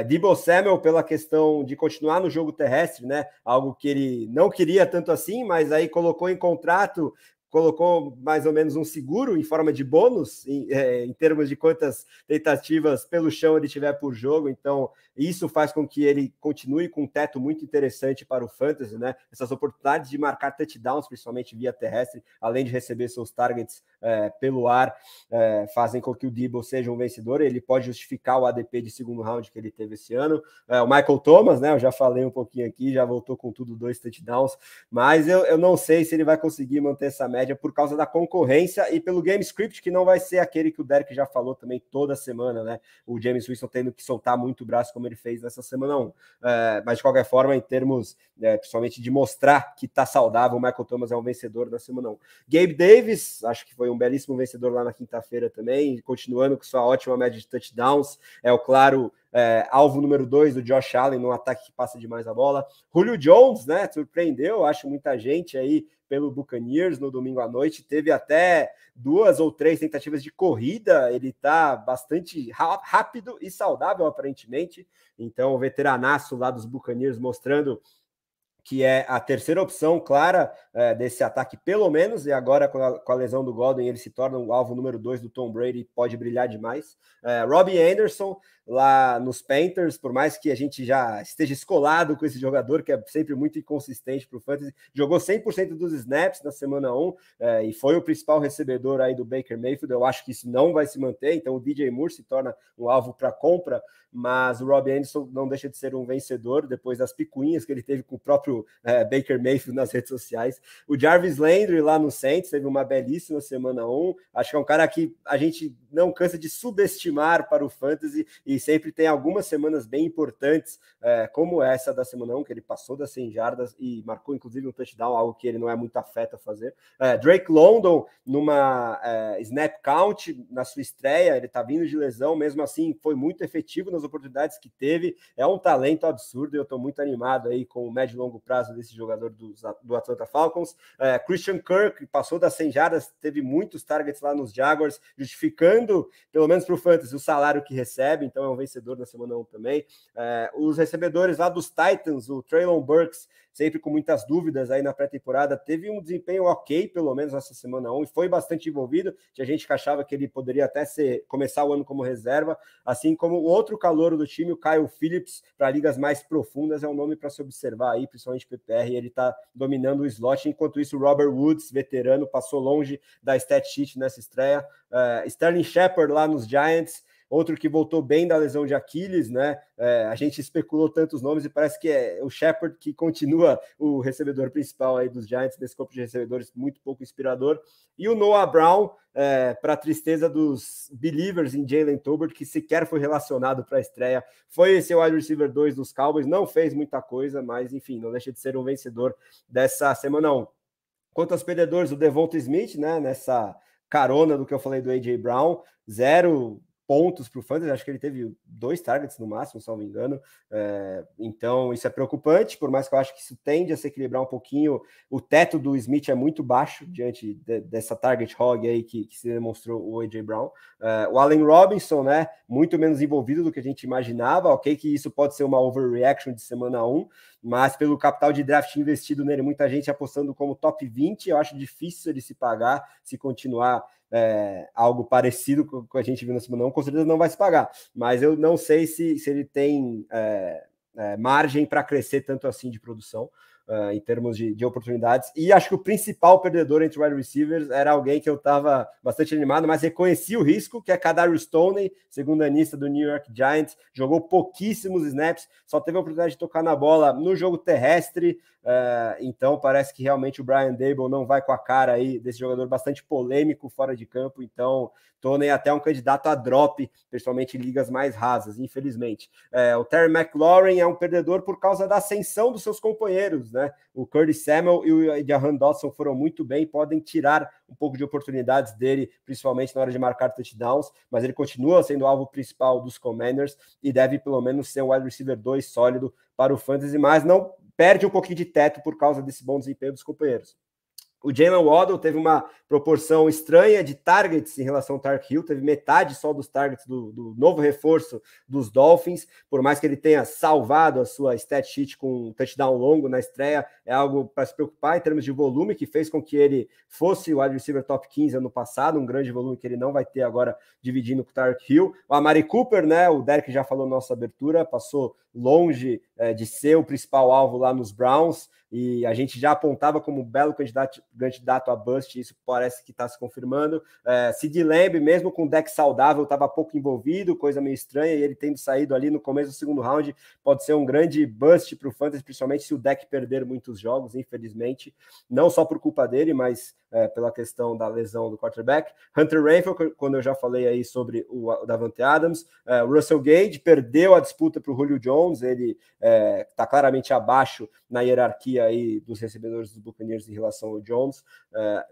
Deebo Samuel pela questão de continuar no jogo terrestre, né, algo que ele não queria tanto assim, mas aí colocou em contrato, colocou mais ou menos um seguro em forma de bônus, em termos de quantas tentativas pelo chão ele tiver por jogo, então isso faz com que ele continue com um teto muito interessante para o fantasy, né? Essas oportunidades de marcar touchdowns, principalmente via terrestre, além de receber seus targets pelo ar, fazem com que o Deebo seja um vencedor. Ele pode justificar o ADP de segundo round que ele teve esse ano. O Michael Thomas, né? Eu já falei um pouquinho aqui, já voltou com tudo 2 touchdowns, mas eu não sei se ele vai conseguir manter essa média por causa da concorrência e pelo game script, que não vai ser aquele que o Derek já falou também toda semana, né? O James Winston tendo que soltar muito o braço, como ele fez nessa semana 1. Mas de qualquer forma, em termos principalmente de mostrar que tá saudável, o Michael Thomas é um vencedor na semana 1. Gabe Davis, acho que foi um belíssimo vencedor lá na quinta-feira também, continuando com sua ótima média de touchdowns, é o claro alvo número 2 do Josh Allen, num ataque que passa demais a bola. Julio Jones, né, surpreendeu, acho, muita gente aí pelo Buccaneers no domingo à noite, teve até 2 ou 3 tentativas de corrida, ele tá bastante rápido e saudável aparentemente, então o veteranaço lá dos Buccaneers mostrando que é a terceira opção clara desse ataque, pelo menos, e agora com a lesão do Godwin, ele se torna o alvo número 2 do Tom Brady, pode brilhar demais. Robbie Anderson, lá nos Panthers, por mais que a gente já esteja escolado com esse jogador, que é sempre muito inconsistente para o fantasy, jogou 100% dos snaps na semana 1, e foi o principal recebedor aí do Baker Mayfield. Eu acho que isso não vai se manter, então o DJ Moore se torna um alvo para compra, mas o Robbie Anderson não deixa de ser um vencedor, depois das picuinhas que ele teve com o próprio Baker Mayfield nas redes sociais. O Jarvis Landry lá no Saints teve uma belíssima semana 1, acho que é um cara que a gente não cansa de subestimar para o fantasy, e sempre tem algumas semanas bem importantes, como essa da semana 1, que ele passou das 100 jardas e marcou inclusive um touchdown, algo que ele não é muito afeto a fazer. Drake London numa snap count na sua estreia, ele está vindo de lesão, mesmo assim foi muito efetivo nas oportunidades que teve, é um talento absurdo, eu estou muito animado aí com o médio e longo prazo desse jogador do Atlanta Falcons. Christian Kirk passou das 100 jardas, teve muitos targets lá nos Jaguars, justificando, pelo menos para o fantasy, o salário que recebe, então é um vencedor na semana 1 também. Os recebedores lá dos Titans, o Treylon Burks, sempre com muitas dúvidas aí na pré-temporada, teve um desempenho ok, pelo menos nessa semana 1, e foi bastante envolvido. Tinha gente que achava que ele poderia até começar o ano como reserva, assim como o outro calouro do time, o Kyle Phillips, para ligas mais profundas, é um nome para se observar aí, principalmente PPR, ele está dominando o slot. Enquanto isso, o Robert Woods, veterano, passou longe da stat sheet nessa estreia. Sterling Shepard lá nos Giants, outro que voltou bem da lesão de Aquiles, né? A gente especulou tantos nomes e parece que é o Shepard que continua o recebedor principal aí dos Giants, desse corpo de recebedores muito pouco inspirador. E o Noah Brown, para a tristeza dos believers em Jalen Tolbert, que sequer foi relacionado para a estreia, foi esse wide receiver 2 dos Cowboys, não fez muita coisa, mas enfim, não deixa de ser um vencedor dessa semana 1. Quanto aos perdedores, o Devonta Smith, né, nessa carona do que eu falei do A.J. Brown, 0 pontos para o fantasy, acho que ele teve 2 targets no máximo, se não me engano, então isso é preocupante, por mais que eu acho que isso tende a se equilibrar um pouquinho. O teto do Smith é muito baixo diante dessa target hog aí que se demonstrou o A.J. Brown. O Allen Robinson, né, muito menos envolvido do que a gente imaginava, ok que isso pode ser uma overreaction de semana 1, mas pelo capital de draft investido nele, muita gente apostando como top 20, eu acho difícil ele se pagar, se continuar algo parecido com o que a gente viu na semana 1, com certeza não vai se pagar, mas eu não sei se ele tem margem para crescer tanto assim de produção, em termos de oportunidades, e acho que o principal perdedor entre wide receivers era alguém que eu estava bastante animado, mas reconheci o risco, que é Kadarius Toney, segundanista do New York Giants, jogou pouquíssimos snaps, só teve a oportunidade de tocar na bola no jogo terrestre, então parece que realmente o Brian Daboll não vai com a cara aí desse jogador bastante polêmico fora de campo, então Toney é até um candidato a drop, principalmente em ligas mais rasas, infelizmente. O Terry McLaurin é um perdedor por causa da ascensão dos seus companheiros, né? O Curtis Samuel e o Jahan Dotson foram muito bem, podem tirar um pouco de oportunidades dele, principalmente na hora de marcar touchdowns, mas ele continua sendo o alvo principal dos Commanders e deve pelo menos ser um wide receiver 2 sólido para o fantasy, mas não perde um pouquinho de teto por causa desse bom desempenho dos companheiros. O Jalen Waddle teve uma proporção estranha de targets em relação ao Tyreek Hill, teve metade só dos targets do novo reforço dos Dolphins, por mais que ele tenha salvado a sua stat sheet com um touchdown longo na estreia, é algo para se preocupar em termos de volume, que fez com que ele fosse o wide receiver top 15 ano passado, um grande volume que ele não vai ter agora dividindo com o Tyreek Hill. O Amari Cooper, né, o Derek já falou na nossa abertura, passou longe de ser o principal alvo lá nos Browns, e a gente já apontava como um belo candidato a bust, isso parece que está se confirmando. Sid Lamb, mesmo com o deck saudável, estava pouco envolvido, coisa meio estranha, e ele tendo saído ali no começo do segundo round, pode ser um grande bust para o Fantasy, principalmente se o deck perder muitos jogos, infelizmente, não só por culpa dele, mas pela questão da lesão do quarterback. Hunter Renfrow, quando eu já falei aí sobre o Davante Adams. O Russell Gage perdeu a disputa para o Julio Jones, ele está claramente abaixo na hierarquia aí dos recebedores dos Buccaneers em relação ao Jones.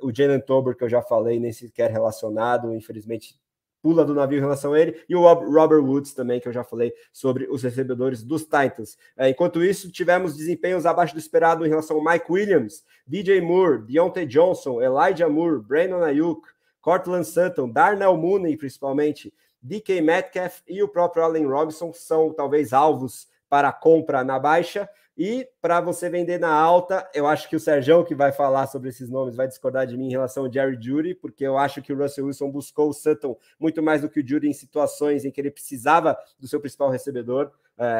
O Jalen Tolbert, que eu já falei, nem sequer relacionado, infelizmente pula do navio em relação a ele, e o Robert Woods também, que eu já falei sobre os recebedores dos Titans. Enquanto isso, tivemos desempenhos abaixo do esperado em relação ao Mike Williams, DJ Moore, Deontay Johnson, Elijah Moore, Brandon Ayuk, Cortland Sutton, Darnell Mooney, principalmente, DK Metcalf e o próprio Allen Robinson são talvez alvos para compra na baixa. E para você vender na alta, eu acho que o Sergião, que vai falar sobre esses nomes, vai discordar de mim em relação ao Jerry Jeudy, porque eu acho que o Russell Wilson buscou o Sutton muito mais do que o Jeudy em situações em que ele precisava do seu principal recebedor,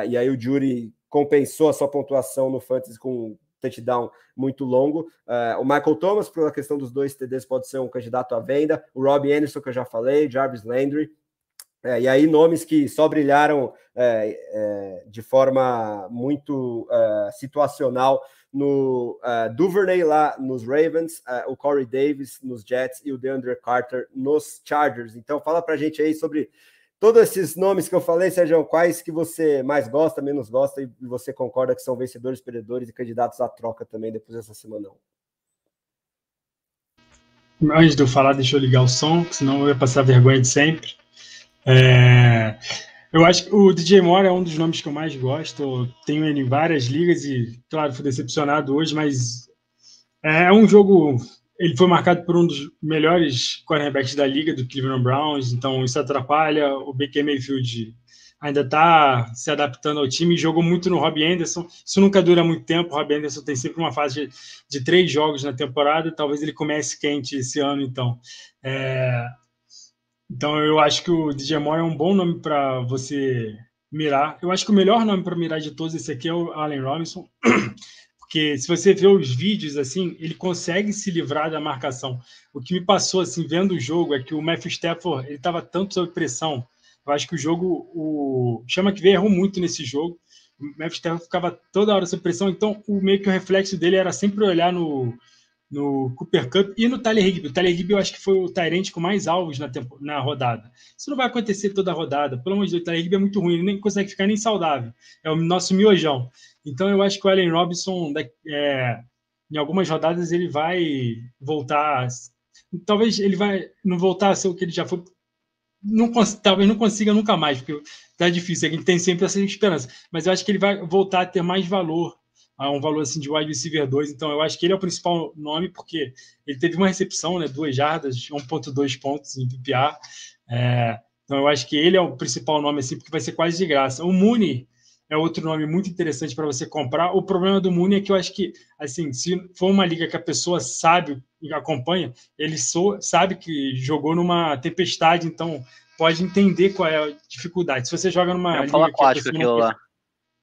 e aí o Jeudy compensou a sua pontuação no Fantasy com um touchdown muito longo. O Michael Thomas, pela questão dos 2 TDs, pode ser um candidato à venda. O Robbie Anderson, que eu já falei, Jarvis Landry. E aí nomes que só brilharam de forma muito situacional no Duvernay lá nos Ravens, o Corey Davis nos Jets e o DeAndre Carter nos Chargers. Então fala pra gente aí sobre todos esses nomes que eu falei, Sérgio, quais que você mais gosta, menos gosta e você concorda que são vencedores, perdedores e candidatos à troca também depois dessa semana. Antes de eu falar, deixa eu ligar o som, senão eu ia passar vergonha de sempre. Eu acho que o DJ Moore é um dos nomes que eu mais gosto. Tenho ele em várias ligas e, claro, fui decepcionado hoje, mas é um jogo. Ele foi marcado por um dos melhores cornerbacks da liga, do Cleveland Browns, então isso atrapalha. O Baker Mayfield ainda está se adaptando ao time, jogou muito no Robbie Anderson. Isso nunca dura muito tempo. O Robbie Anderson tem sempre uma fase de 3 jogos na temporada. Talvez ele comece quente esse ano, então. Então, eu acho que o DJ Moore é um bom nome para você mirar. Eu acho que o melhor nome para mirar de todos esse aqui é o Allen Robinson, porque se você vê os vídeos, assim, ele consegue se livrar da marcação. O que me passou, assim, vendo o jogo, é que o Matthew Stafford, ele estava tanto sob pressão. Eu acho que o jogo, o Chama que veio errou muito nesse jogo. O Matthew Stafford ficava toda hora sob pressão, então meio que o reflexo dele era sempre olhar no Cooper Kupp e no Tyler Higbee. O Tyler Higbee eu acho que foi o Tyrant com mais alvos na rodada. Isso não vai acontecer toda a rodada. Pelo amor de Deus, o Tyler Higbee é muito ruim, ele nem consegue ficar nem saudável. É o nosso miojão. Então eu acho que o Allen Robinson, em algumas rodadas, ele vai voltar. Talvez ele vai não voltar a ser o que ele já foi. Talvez não consiga nunca mais, porque tá difícil. A gente tem sempre essa esperança. Mas eu acho que ele vai voltar a ter mais valor, um valor assim de wide receiver 2, então eu acho que ele é o principal nome, porque ele teve uma recepção, né, 2 jardas, 1.2 pontos em PPR, então eu acho que ele é o principal nome, assim, porque vai ser quase de graça. O Mooney é outro nome muito interessante para você comprar. O problema do Mooney é que eu acho que, assim, se for uma liga que a pessoa sabe e acompanha, ele sabe que jogou numa tempestade, então pode entender qual é a dificuldade. Se você joga numa liga que a pessoa não...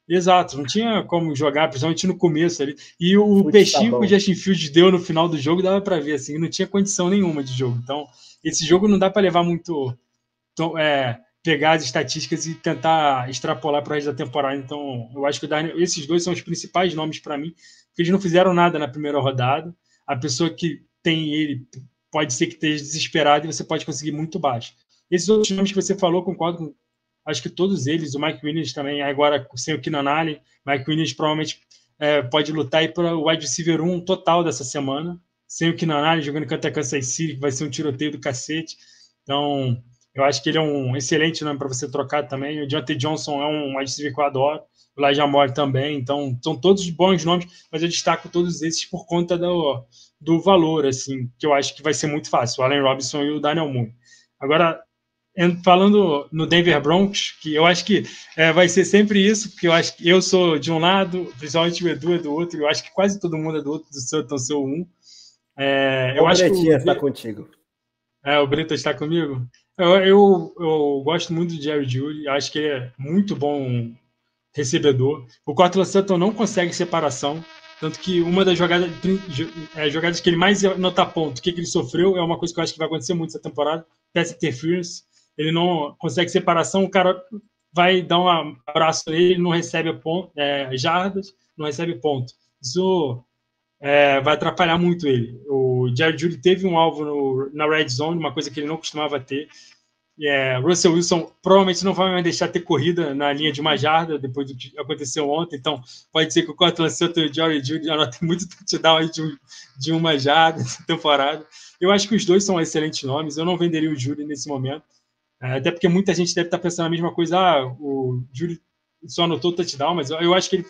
Exato, não tinha como jogar, principalmente no começo ali. E o peixinho que o Justin Fields deu no final do jogo dava para ver, assim, não tinha condição nenhuma de jogo. Então, esse jogo não dá para levar muito. Pegar as estatísticas e tentar extrapolar para o resto da temporada. Então, eu acho que esses dois são os principais nomes para mim, porque eles não fizeram nada na primeira rodada. A pessoa que tem ele pode ser que esteja desesperada e você pode conseguir muito baixo. Esses outros nomes que você falou, concordo com. Acho que todos eles, o Mike Williams também, agora sem o Keenan Allen, Mike Williams provavelmente pode lutar aí para o wide receiver 1 total dessa semana, sem o Keenan Allen jogando contra Kansas City, que vai ser um tiroteio do cacete. Então, eu acho que ele é um excelente nome para você trocar também. O Deontay Johnson é um wide receiver que eu adoro. o Elijah Moore também, então são todos bons nomes, mas eu destaco todos esses por conta do valor, assim, que eu acho que vai ser muito fácil, o Allen Robinson e o Daniel Mooney. Agora, falando no Denver Broncos, que eu acho que vai ser sempre isso, porque eu acho que eu sou de um lado, principalmente o Edu é do outro, eu acho que quase todo mundo é do outro, do seu, então sou um. Eu acho que está contigo. O Brito está comigo? Eu gosto muito do Jerry Jeudy, acho que ele é muito bom recebedor. O Courtland Sutton não consegue separação, tanto que uma das jogadas que ele mais nota ponto, que ele sofreu, é uma coisa que eu acho que vai acontecer muito essa temporada, pass interference. Ele não consegue separação, o cara vai dar um abraço nele, não recebe jardas, não recebe ponto. Isso vai atrapalhar muito ele. O Jerry Jeudy teve um alvo na red zone, uma coisa que ele não costumava ter. Russell Wilson provavelmente não vai mais deixar ter corrida na linha de uma jarda depois do que aconteceu ontem, então pode ser que o Courtland Sutton e o Jerry Jeudy anotem muito touchdown aí de uma jarda essa temporada. Eu acho que os dois são excelentes nomes, eu não venderia o Jeudy nesse momento, até porque muita gente deve estar pensando a mesma coisa, o Jeudy só anotou touchdown, mas eu acho que ele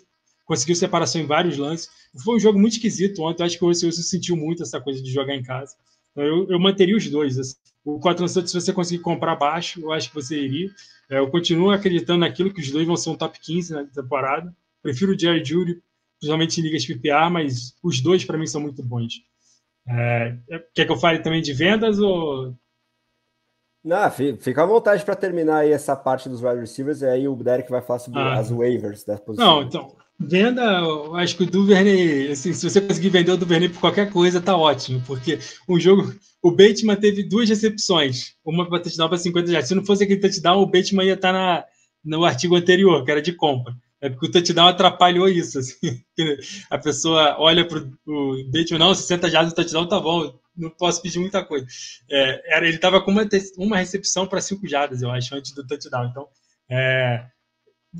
conseguiu separação em vários lances. Foi um jogo muito esquisito ontem, eu acho que o Russell Wilson sentiu muito essa coisa de jogar em casa. Então, eu manteria os dois. Assim. O Courtland Sutton, se você conseguir comprar baixo, eu acho que você iria. Eu continuo acreditando naquilo que os dois vão ser um top 15 na temporada. Prefiro o Jerry Jeudy, principalmente em ligas PPR, mas os dois para mim são muito bons. Quer que eu fale também de vendas ou... Não, fica à vontade para terminar aí essa parte dos wide receivers, e aí o Derek vai falar sobre as waivers da posição. Não, então, venda, eu acho que o Duvernay, assim, se você conseguir vender o Duvernay por qualquer coisa, tá ótimo, porque o Bateman teve 2 recepções, uma para touchdown para 50 jardas. Se não fosse aquele touchdown, o Bateman ia estar no artigo anterior, que era de compra. Porque o touchdown atrapalhou isso, assim. A pessoa olha para o Bateman, não, 60 jardas o touchdown tá bom, não posso pedir muita coisa. Ele estava com uma recepção para 5 jardas, eu acho, antes do touchdown. Então,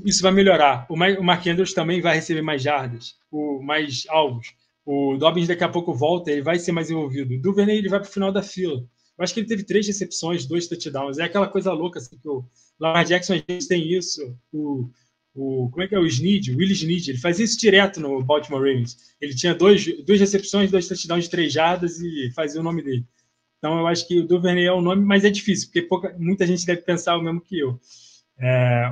isso vai melhorar. O Mark Andrews também vai receber mais jardas, mais alvos. O Dobbins daqui a pouco volta, ele vai ser mais envolvido. O Duvernay ele vai para o final da fila. Eu acho que ele teve 3 recepções, 2 touchdowns. É aquela coisa louca assim, que o Lamar Jackson às vezes tem isso. Como é que é o Snead? O Willie Snead. Ele fazia isso direto no Baltimore Ravens. Ele tinha 2 recepções, 2 touchdowns de 3 jardas e fazia o nome dele. Então eu acho que o Duvernay é o nome, mas é difícil, porque muita gente deve pensar o mesmo que eu.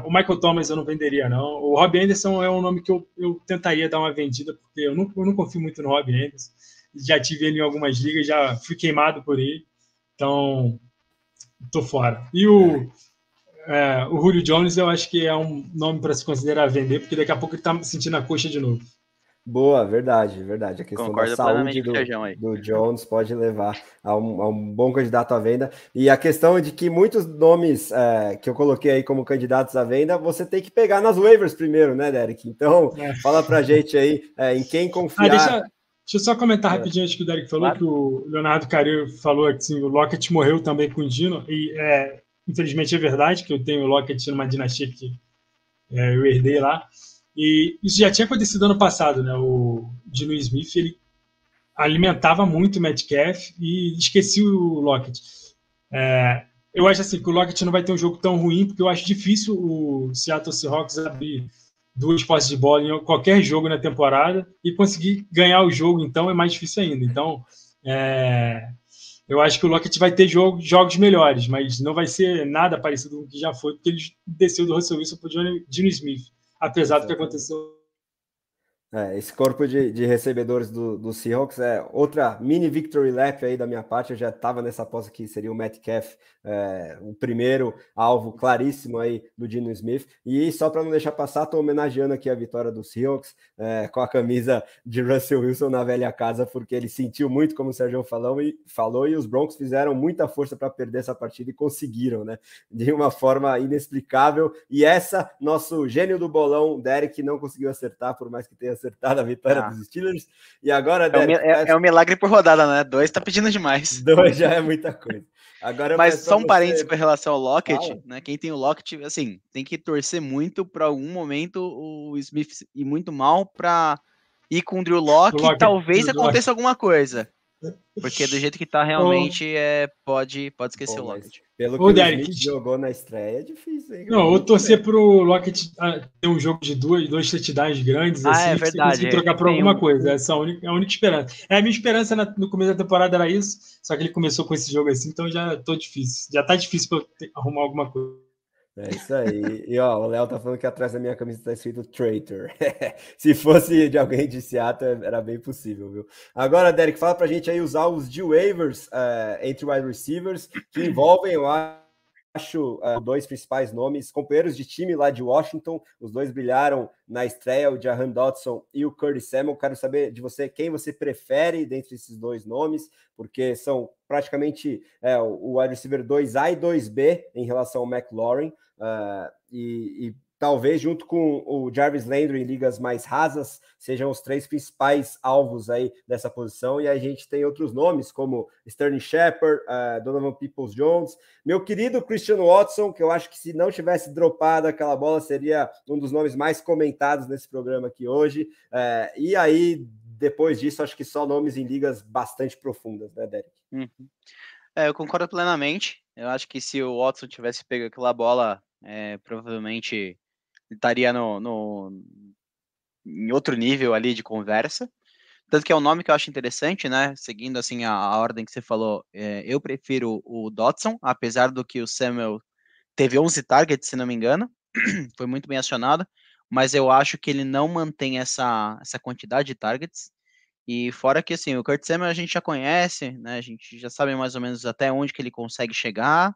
O Michael Thomas eu não venderia, não. O Robbie Anderson é um nome que eu tentaria dar uma vendida, porque eu não confio muito no Robbie Anderson. Já tive ele em algumas ligas, já fui queimado por ele. Então, tô fora. E o Julio Jones eu acho que é um nome para se considerar vender, porque daqui a pouco ele tá sentindo a coxa de novo. Boa, verdade. A questão da saúde do Jones pode levar a um bom candidato à venda. E a questão é de que muitos nomes que eu coloquei aí como candidatos à venda, você tem que pegar nas waivers primeiro, né, Derek? Então, fala pra gente aí em quem confiar. Deixa eu só comentar rapidinho antes que o Derek falou, claro. Que o Leonardo Cario falou que assim, o Lockett morreu também com o Dino, e infelizmente é verdade que eu tenho o Lockett numa dinastia que eu herdei lá. E isso já tinha acontecido ano passado, né? O Geno Smith ele alimentava muito o Metcalf e esqueci o Lockett. Eu acho assim que o Lockett não vai ter um jogo tão ruim, porque eu acho difícil o Seattle Seahawks abrir 2 posses de bola em qualquer jogo na temporada e conseguir ganhar o jogo, então é mais difícil ainda. Então, eu acho que o Lockett vai ter jogos melhores, mas não vai ser nada parecido com o que já foi, porque ele desceu do Russell Wilson para o Geno Smith. Apesar do que aconteceu. Esse corpo de recebedores do Seahawks é outra mini victory lap aí da minha parte. Eu já estava nessa aposta que seria o Metcalf, o primeiro alvo claríssimo aí do Geno Smith. E só para não deixar passar, estou homenageando aqui a vitória do Seahawks com a camisa de Russell Wilson na velha casa, porque ele sentiu muito, como o Sérgio falou, e os Broncos fizeram muita força para perder essa partida e conseguiram, né? De uma forma inexplicável. E nosso gênio do bolão, Derek, não conseguiu acertar, por mais que tenha acertado a vitória dos Steelers. E agora, Derek, é um milagre por rodada, né? 2 tá pedindo demais. 2 já é muita coisa. Agora mas só um parênteses com relação ao Lockett, né? Quem tem o Lockett, assim, tem que torcer muito para algum momento o Smith ir muito mal para ir com o Drew Locke e talvez aconteça alguma coisa. Porque do jeito que tá realmente, pode esquecer o Lockett. Pelo que Ô, o Derek, Smith jogou na estreia, é difícil, hein? não, ou torcer pro Lockett ter um jogo de dois touchdowns grandes, Ah, assim, é que você verdade. conseguir trocar por Tem alguma coisa. Essa é a única esperança. A minha esperança no começo da temporada era isso, só que ele começou com esse jogo assim, então já tô difícil. Já tá difícil pra eu arrumar alguma coisa. É isso aí. E ó, o Léo tá falando que atrás da minha camisa tá escrito Traitor. Se fosse de alguém de Seattle, era bem possível, viu? Agora, Derek, fala pra gente aí os alvos de waivers entre wide receivers que envolvem, eu acho, dois principais nomes, companheiros de time lá de Washington. Os dois brilharam na estreia, o Jahan Dotson e o Curtis Samuel. Quero saber de você quem você prefere dentre esses dois nomes, porque são praticamente o wide receiver 2A e 2B em relação ao McLaurin. E talvez junto com o Jarvis Landry em ligas mais rasas sejam os três principais alvos aí dessa posição, e a gente tem outros nomes como Sterling Shepard, Donovan Peoples-Jones, meu querido Christian Watson, que eu acho que se não tivesse dropado aquela bola seria um dos nomes mais comentados nesse programa aqui hoje, e aí depois disso acho que só nomes em ligas bastante profundas, né, Derek? Uhum. Eu concordo plenamente. Eu acho que se o Watson tivesse pego aquela bola, provavelmente ele estaria em outro nível ali de conversa. Tanto que é um nome que eu acho interessante, né? Seguindo assim a ordem que você falou, eu prefiro o Dotson, apesar do que o Samuel teve 11 targets, se não me engano, foi muito bem acionado, mas eu acho que ele não mantém essa quantidade de targets. E fora que assim, o Kurt Samuel a gente já conhece, né? A gente já sabe mais ou menos até onde que ele consegue chegar.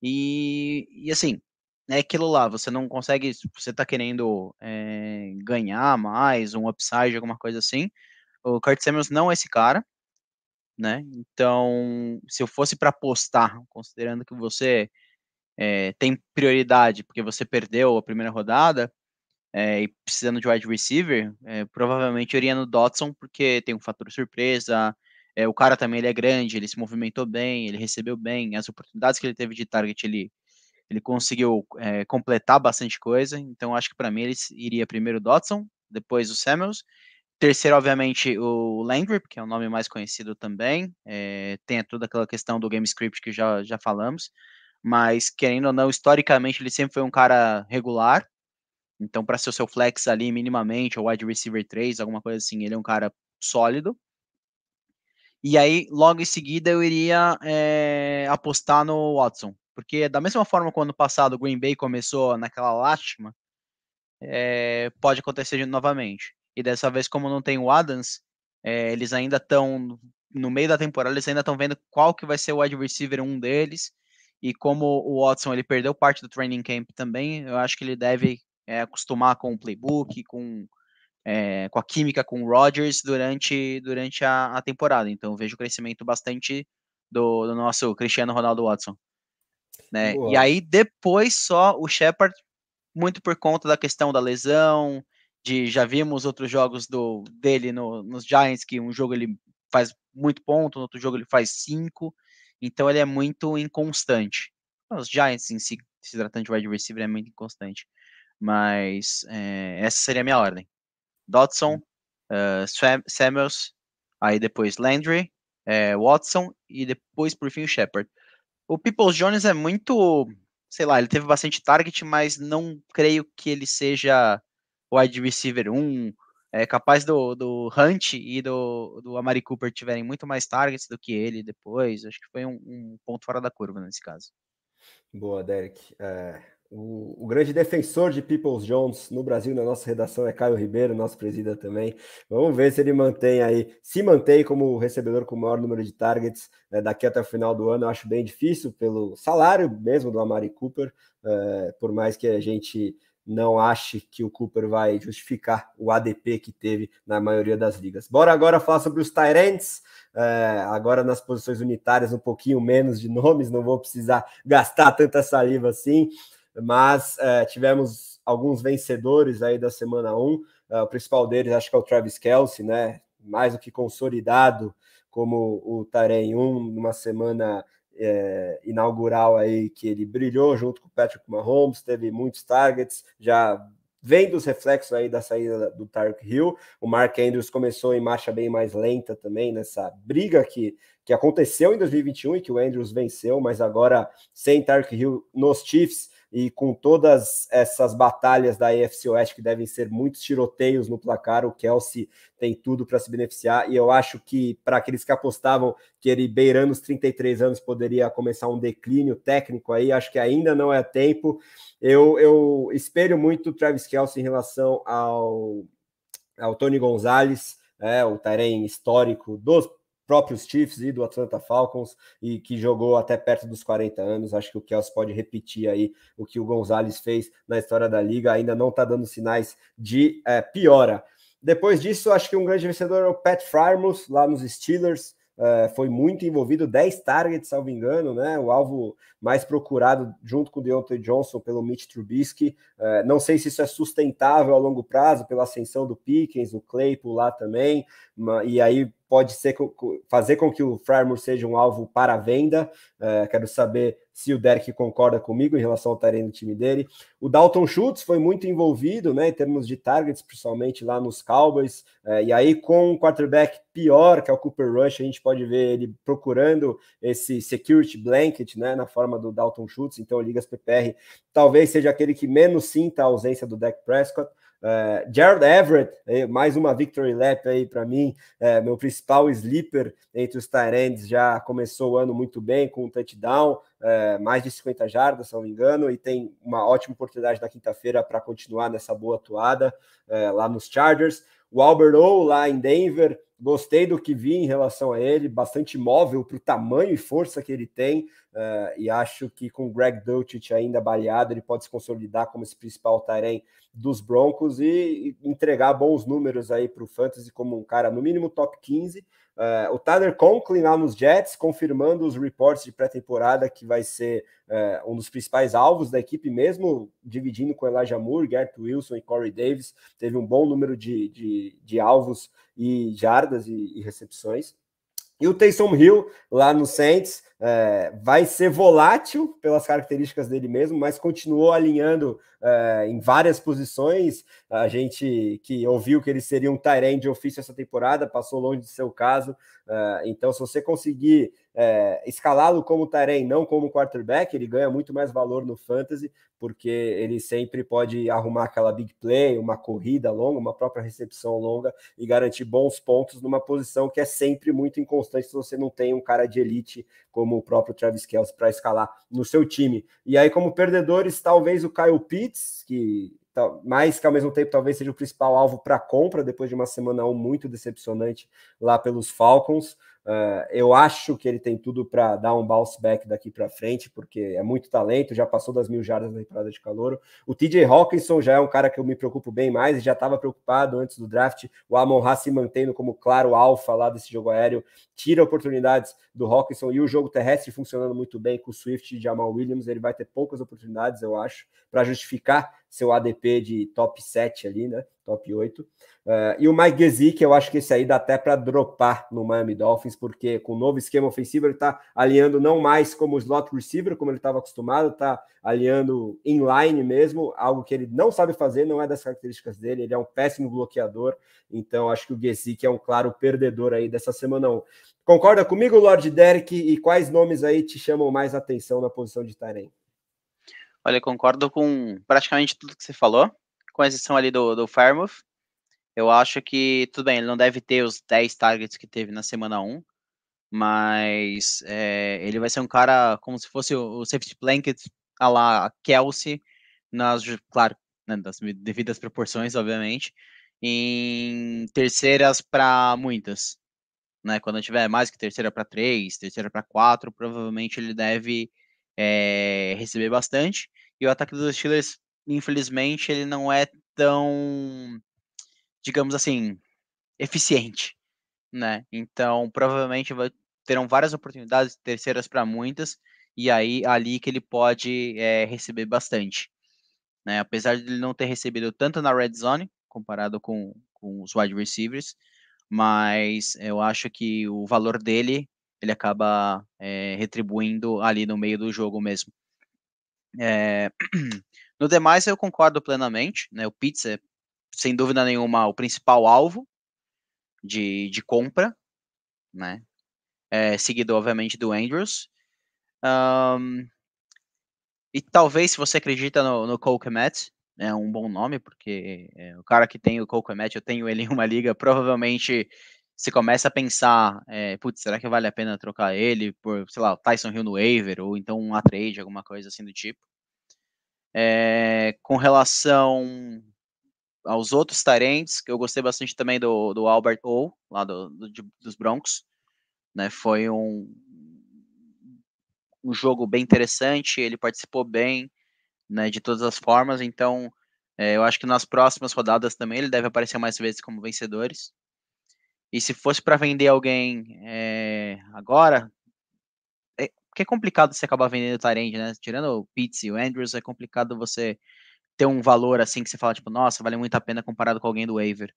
E assim, é aquilo lá, você não consegue, você tá querendo ganhar mais, um upside, alguma coisa assim. O Kurt Samuels não é esse cara, né? Então, se eu fosse para apostar, considerando que você tem prioridade, porque você perdeu a primeira rodada, e precisando de wide receiver, provavelmente eu iria no Dotson, porque tem um fator surpresa, o cara também ele é grande, ele se movimentou bem, ele recebeu bem, as oportunidades que ele teve de target, ele conseguiu completar bastante coisa, então acho que para mim ele iria primeiro o Dotson, depois o Samuels, terceiro, obviamente, o Landry, que é o nome mais conhecido também, tem toda aquela questão do game script que já falamos, mas querendo ou não, historicamente ele sempre foi um cara regular, então, para ser o seu flex ali minimamente, ou wide receiver 3, alguma coisa assim, ele é um cara sólido. E aí, logo em seguida, eu iria apostar no Watson. Porque da mesma forma quando passado o Green Bay começou naquela lástima, pode acontecer novamente. E dessa vez, como não tem o Adams, eles ainda estão no meio da temporada, eles ainda estão vendo qual que vai ser o wide receiver um deles. E como o Watson ele perdeu parte do training camp também, eu acho que ele deve acostumar com o playbook, com a química com o Rodgers durante a temporada. Então, eu vejo o crescimento bastante do nosso Cristiano Ronaldo Watson. Né? E Boa. aí, depois, só o Shepard, muito por conta da questão da lesão, já vimos outros jogos dele nos Giants, que um jogo ele faz muito ponto, no outro jogo ele faz 5, então ele é muito inconstante. Os Giants em si, se tratando de wide receiver, é muito inconstante. Mas essa seria a minha ordem. Dodson, Samuels, aí depois Landry, Watson e depois por fim o Shepard. O Peoples-Jones é muito, sei lá, ele teve bastante target, mas não creio que ele seja o wide receiver 1. É capaz do Hunt e do Amari Cooper tiverem muito mais targets do que ele depois. Acho que foi um ponto fora da curva nesse caso. Boa, Derek. O grande defensor de Peoples-Jones no Brasil, na nossa redação, é Caio Ribeiro, nosso presida também. Vamos ver se ele se mantém como recebedor com o maior número de targets daqui até o final do ano. Eu acho bem difícil pelo salário mesmo do Amari Cooper, por mais que a gente não ache que o Cooper vai justificar o ADP que teve na maioria das ligas. Bora agora falar sobre os tight ends. Agora nas posições unitárias, um pouquinho menos de nomes, não vou precisar gastar tanta saliva assim, mas tivemos alguns vencedores aí da semana 1. O principal deles acho que é o Travis Kelce, né? Mais do que consolidado como o Tyrene 1 numa semana inaugural aí que ele brilhou junto com o Patrick Mahomes, teve muitos targets, já vendo os reflexos aí da saída do Tyreek Hill. O Mark Andrews começou em marcha bem mais lenta também, nessa briga que aconteceu em 2021 e que o Andrews venceu, mas agora sem Tyreek Hill nos Chiefs e com todas essas batalhas da AFC Oeste que devem ser muitos tiroteios no placar, o Kelce tem tudo para se beneficiar, e eu acho que para aqueles que apostavam que ele beirando os 33 anos poderia começar um declínio técnico aí, acho que ainda não é tempo. Eu espelho muito o Travis Kelce em relação ao Tony Gonzalez, o Tyren histórico dos próprios Chiefs e do Atlanta Falcons, e que jogou até perto dos 40 anos. Acho que o Kelce pode repetir aí o que o Gonzalez fez na história da liga, ainda não está dando sinais de piora. Depois disso, acho que um grande vencedor é o Pat Freiermuth, lá nos Steelers. Foi muito envolvido, 10 targets, salvo engano, né? O alvo mais procurado junto com o Deontay Johnson pelo Mitch Trubisky. Não sei se isso é sustentável a longo prazo pela ascensão do Pickens, o Claypool lá também, e aí pode ser fazer com que o Freiermuth seja um alvo para venda. Quero saber se o Derek concorda comigo em relação ao Tyren do time dele. O Dalton Schultz foi muito envolvido, né, em termos de targets, principalmente lá nos Cowboys, e aí com um quarterback pior, que é o Cooper Rush, a gente pode ver ele procurando esse security blanket, né, na forma do Dalton Schultz. Então, ligas PPR talvez seja aquele que menos sinta a ausência do Dak Prescott. Gerald Everett, mais uma victory lap aí para mim, meu principal sleeper entre os tight ends, já começou o ano muito bem com um touchdown, mais de 50 jardas, se não me engano, e tem uma ótima oportunidade na quinta-feira para continuar nessa boa atuada lá nos Chargers. O Albert O lá em Denver, gostei do que vi em relação a ele, bastante móvel para o tamanho e força que ele tem, e acho que com o Greg Dulcich ainda baleado, ele pode se consolidar como esse principal tight end dos Broncos e entregar bons números aí para o Fantasy como um cara, no mínimo, top 15. O Tyler Conklin lá nos Jets, confirmando os reports de pré-temporada que vai ser um dos principais alvos da equipe, mesmo dividindo com Elijah Moore, Garrett Wilson e Corey Davis. Teve um bom número de alvos e jardas e recepções. E o Taysom Hill, lá no Saints, vai ser volátil pelas características dele mesmo, mas continuou alinhando em várias posições. A gente que ouviu que ele seria um tight end de ofício essa temporada, passou longe de ser o caso. Então, se você conseguir escalá-lo como tight end, não como quarterback, ele ganha muito mais valor no fantasy, porque ele sempre pode arrumar aquela big play, uma corrida longa, uma própria recepção longa e garantir bons pontos numa posição que é sempre muito inconstante se você não tem um cara de elite como o próprio Travis Kelce para escalar no seu time. E aí, como perdedores, talvez o Kyle Pitts, mais que ao mesmo tempo talvez seja o principal alvo para compra depois de uma semana 1 muito decepcionante lá pelos Falcons. Eu acho que ele tem tudo para dar um bounce back daqui para frente, porque é muito talento, já passou das 1.000 jardas na temporada de calouro. O TJ Hawkinson já é um cara que eu me preocupo bem mais e já estava preocupado antes do draft. O Amon-Ra se mantendo como claro alfa lá desse jogo aéreo, tira oportunidades do Hawkinson, e o jogo terrestre funcionando muito bem com o Swift e Jamal Williams, ele vai ter poucas oportunidades, eu acho, para justificar seu ADP de top 7 ali, né? Top 8. E o Mike Gesicki, eu acho que esse aí dá até para dropar no Miami Dolphins, porque com o novo esquema ofensivo ele está alinhando não mais como slot receiver, como ele estava acostumado, está alinhando inline mesmo, algo que ele não sabe fazer, não é das características dele, ele é um péssimo bloqueador, então acho que o Gesicki é um claro perdedor aí dessa semana 1. Concorda comigo, Lord Derek, e quais nomes aí te chamam mais atenção na posição de tight end? Olha, eu concordo com praticamente tudo que você falou, com exceção ali do Freiermuth. Eu acho que, tudo bem, ele não deve ter os 10 targets que teve na semana 1, mas ele vai ser um cara como se fosse o safety blanket a la Kelce, claro, né, das devidas proporções, obviamente, em terceiras para muitas. Né, quando tiver mais que terceira para 3, terceira para 4, provavelmente ele deve receber bastante. E o ataque dos Steelers, infelizmente, ele não é tão, digamos assim, eficiente, né? Então, provavelmente terão várias oportunidades, terceiras para muitas, e aí ali que ele pode receber bastante. Né? Apesar de ele não ter recebido tanto na red zone, comparado com os wide receivers, mas eu acho que o valor dele, ele acaba retribuindo ali no meio do jogo mesmo. No demais, eu concordo plenamente, né? O Pitts é, sem dúvida nenhuma, o principal alvo de compra, né? Seguido, obviamente, do Andrews. E talvez, se você acredita no Cole Kmet, é um bom nome, porque o cara que tem o Cole Kmet, eu tenho ele em uma liga, provavelmente se começa a pensar, putz, será que vale a pena trocar ele por, sei lá, o Tyson Hill no waiver, ou então uma trade, alguma coisa assim do tipo. Com relação aos outros tarentes, que eu gostei bastante também do Albert O, lá dos Broncos, né, foi um jogo bem interessante, ele participou bem, né, de todas as formas, então eu acho que nas próximas rodadas também ele deve aparecer mais vezes como vencedores. E se fosse para vender alguém agora, porque é complicado você acabar vendendo o Tyrande, né? Tirando o Pitts e o Andrews, é complicado você ter um valor assim que você fala, tipo, nossa, vale muito a pena comparado com alguém do waiver.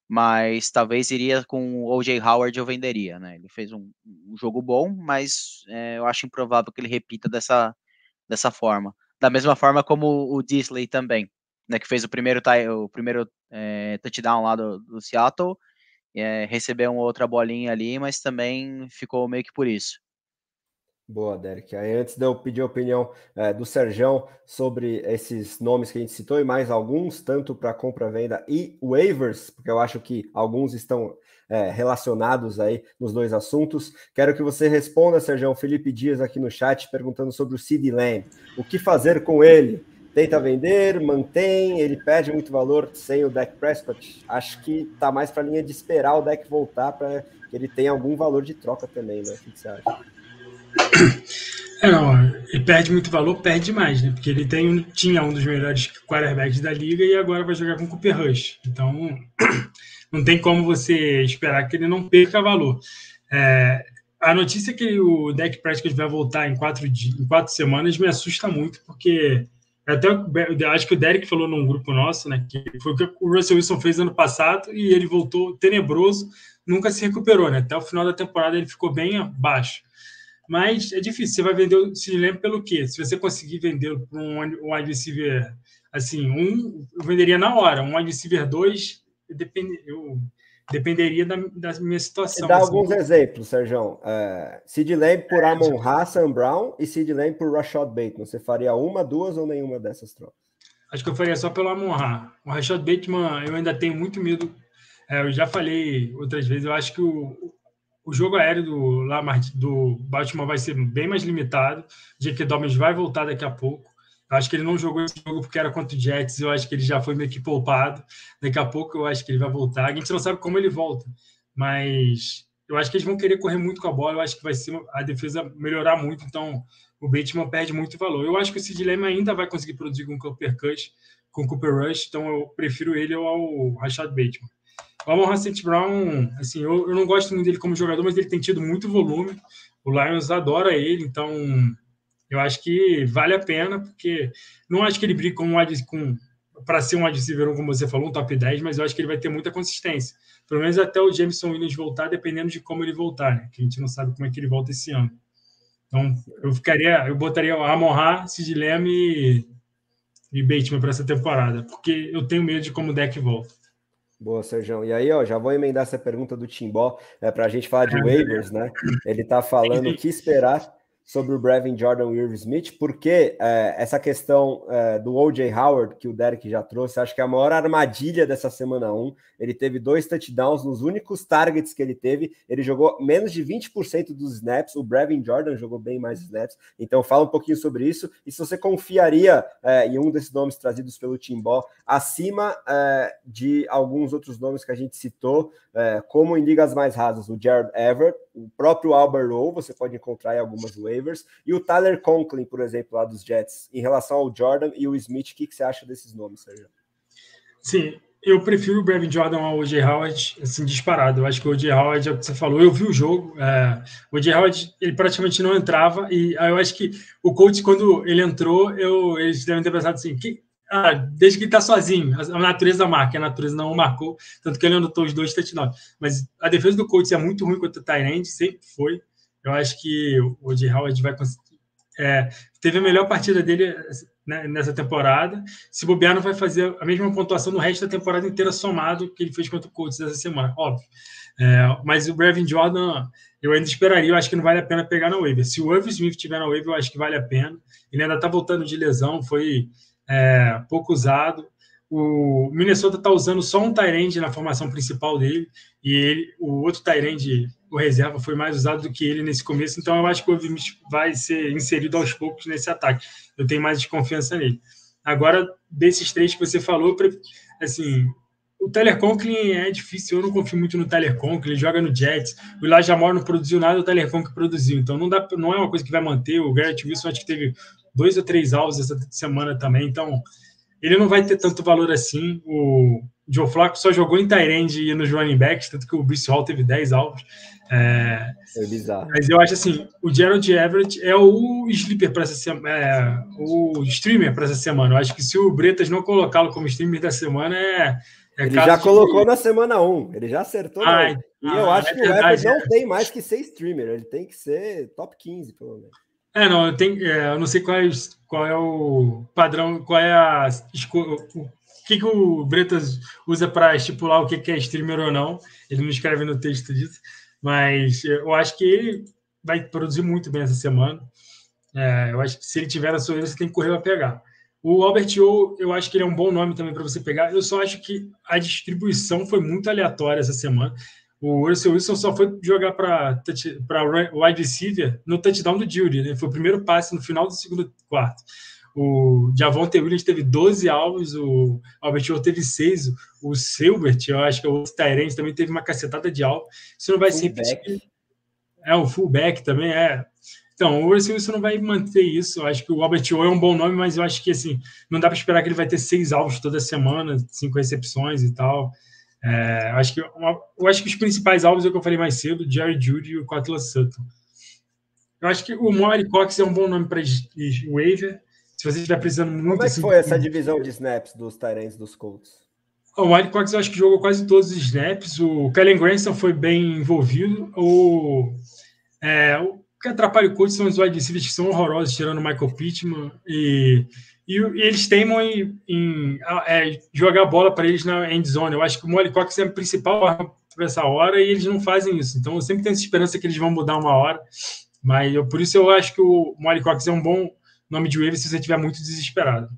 Mas talvez iria com o O.J. Howard, eu venderia, né? Ele fez um jogo bom, mas eu acho improvável que ele repita dessa forma. Da mesma forma como o Disley também, né? Que fez o primeiro touchdown lá do Seattle, recebeu uma outra bolinha ali, mas também ficou meio que por isso. Boa, Derek. Aí antes de eu pedir a opinião do Serjão sobre esses nomes que a gente citou e mais alguns, tanto para compra, venda e waivers, porque eu acho que alguns estão relacionados aí nos dois assuntos. Quero que você responda, Serjão, Felipe Dias aqui no chat, perguntando sobre o CeeDee Lamb. O que fazer com ele? Tenta vender, mantém, ele perde muito valor sem o Dak Prescott. Acho que tá mais para a linha de esperar o Dak voltar para que ele tenha algum valor de troca também, né? O que você acha? Não, ele perde muito valor, perde demais, né? Porque ele tinha um dos melhores quarterbacks da liga e agora vai jogar com o Cooper Rush. Então, não tem como você esperar que ele não perca valor. A notícia que o Dak Prescott vai voltar em 4 semanas me assusta muito, porque eu acho que o Derek falou num grupo nosso, né, que foi o que o Russell Wilson fez ano passado e ele voltou tenebroso, nunca se recuperou, né? Até o final da temporada ele ficou bem abaixo. Mas é difícil. Você vai vender o CeeDee Lamb pelo quê? Se você conseguir vendê-lo para um wide receiver, assim, eu venderia na hora. Um wide receiver 2, eu dependeria da minha situação. Dá assim. Alguns exemplos, Sérgio. CeeDee Lamb por Amon-Ra, Sam Brown e CeeDee Lamb por Rashad Bateman. Você faria uma, duas ou nenhuma dessas trocas? Acho que eu faria só pelo Amon-Ra. O Rashad Bateman, eu ainda tenho muito medo. Eu já falei outras vezes, eu acho que o jogo aéreo do Baltimore vai ser bem mais limitado. J.K. Dobbins vai voltar daqui a pouco. Eu acho que ele não jogou esse jogo porque era contra o Jets. Eu acho que ele já foi meio que poupado. Daqui a pouco eu acho que ele vai voltar. A gente não sabe como ele volta, mas eu acho que eles vão querer correr muito com a bola. Eu acho que vai ser a defesa melhorar muito. Então o Bateman perde muito valor. Eu acho que o CeeDee Lamb ainda vai conseguir produzir com o Cooper Rush. Então eu prefiro ele ao Rashad Bateman. O Amon-Ra St. Brown, assim, eu não gosto muito dele como jogador, mas ele tem tido muito volume. O Lions adora ele, então eu acho que vale a pena, porque não acho que ele briga para ser um wide receiver, como você falou, um top 10, mas eu acho que ele vai ter muita consistência. Pelo menos até o Jameson Williams voltar, dependendo de como ele voltar, né? Que a gente não sabe como é que ele volta esse ano. Então, eu botaria o Amon-Ra, CeeDee Lamb e Bateman para essa temporada, porque eu tenho medo de como o deck volta. Boa, Sérgio. E aí, já vou emendar essa pergunta do Timbó para a gente falar de waivers, né? Ele está falando o que esperar sobre o Brevin Jordan e o Irv Smith, porque essa questão do O.J. Howard, que o Derek já trouxe, acho que é a maior armadilha dessa semana 1. Ele teve 2 touchdowns nos únicos targets que ele teve. Ele jogou menos de 20% dos snaps. O Brevin Jordan jogou bem mais snaps. Então, fala um pouquinho sobre isso. E se você confiaria em um desses nomes trazidos pelo Timbó, acima de alguns outros nomes que a gente citou, como em ligas mais rasas, o Gerald Everett, o próprio Albert O, você pode encontrar em algumas waivers, e o Tyler Conklin, por exemplo, lá dos Jets. Em relação ao Jordan e o Smith, o que você acha desses nomes, Sérgio? Sim, eu prefiro o Brevin Jordan ao O.J. Howard, assim, disparado. Eu acho que o O.J. Howard é o que você falou. Eu vi o jogo. O O.J. Howard, ele praticamente não entrava, e eu acho que o coach, quando ele entrou, eles devem ter pensado assim, desde que ele está sozinho, a natureza marca, a natureza não o marcou, tanto que ele anotou os 2 touchdowns. Mas a defesa do coach é muito ruim contra o Tyrande, sempre foi. Eu acho que o O.J. Howard vai conseguir. Teve a melhor partida dele nessa temporada. Se bobear, não vai fazer a mesma pontuação no resto da temporada inteira somado que ele fez contra o Colts essa semana, óbvio. Mas o Brevin Jordan, eu ainda esperaria, eu acho que não vale a pena pegar na waiver. Se o Irv Smith tiver na waiver, eu acho que vale a pena. Ele ainda está voltando de lesão, foi pouco usado. O Minnesota está usando só um tight end na formação principal dele, e o outro tight end, o reserva, foi mais usado do que ele nesse começo, então eu acho que o Irv Smith vai ser inserido aos poucos nesse ataque. Eu tenho mais desconfiança nele. Agora, desses três que você falou, assim, o Tyler Conklin é difícil, eu não confio muito no Tyler Conklin, ele joga no Jets, o Elijah Moore não produziu nada, o Tyler Conklin produziu, então não é uma coisa que vai manter. O Garrett Wilson acho que teve 2 ou 3 alvos essa semana também, então ele não vai ter tanto valor assim. O Joe Flacco só jogou em tight end e nos running backs, tanto que o Breece Hall teve 10 alvos. Foi bizarro. Mas eu acho assim, o Gerald Everett é o sleeper para essa semana, o streamer para essa semana. Eu acho que se o Bretas não colocá-lo como streamer da semana, ele já colocou na semana 1, ele já acertou. E eu acho que o Everett não tem mais que ser streamer, ele tem que ser top 15, pelo menos. Eu não sei qual é o padrão, qual é o que o Bretas usa para estipular o que é streamer ou não. Ele não escreve no texto disso, mas eu acho que ele vai produzir muito bem essa semana. Eu acho que se ele tiver na sua vida, você tem que correr para pegar. O Albert O, eu acho que ele é um bom nome também para você pegar. Eu só acho que a distribuição foi muito aleatória essa semana. O Russell Wilson só foi jogar para wide receiver no touchdown do Judy, né? Foi o primeiro passe no final do segundo quarto. O Javonte Williams teve 12 alvos, o Albert O teve 6, o Silbert, eu acho que o Tyrant também teve uma cacetada de alvos. Isso não vai se repetir. O fullback também é. Então, o Russell Wilson não vai manter isso. Eu acho que o Albert O é um bom nome, mas eu acho que assim, não dá para esperar que ele vai ter 6 alvos toda semana, 5 recepções e tal. Eu acho que os principais alvos é o que eu falei mais cedo, o Jerry Jeudy e o Courtland Sutton. Eu acho que o Mo Alie-Cox é um bom nome para waiver. Se você estiver precisando muito... Como é que foi essa divisão de snaps dos Tyrants dos Colts? O Alie-Cox eu acho que jogou quase todos os snaps. O Kellen Granson foi bem envolvido. O que atrapalha o Colts são os wide receivers que são horrorosos, tirando o Michael Pittman. E eles teimam em jogar a bola para eles na end zone. Eu acho que o Mo Alie-Cox é a principal arma para essa hora e eles não fazem isso. Então eu sempre tenho essa esperança que eles vão mudar uma hora. Mas por isso eu acho que o Mo Alie-Cox é um bom nome de waiver se você estiver muito desesperado.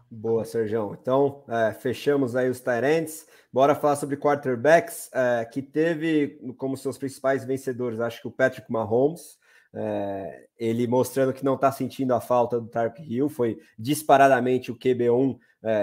Boa, Sergião. Então, fechamos aí os Tyrants. Bora falar sobre quarterbacks, que teve como seus principais vencedores, acho que o Patrick Mahomes. Ele mostrando que não está sentindo a falta do Tyreek Hill, foi disparadamente o QB1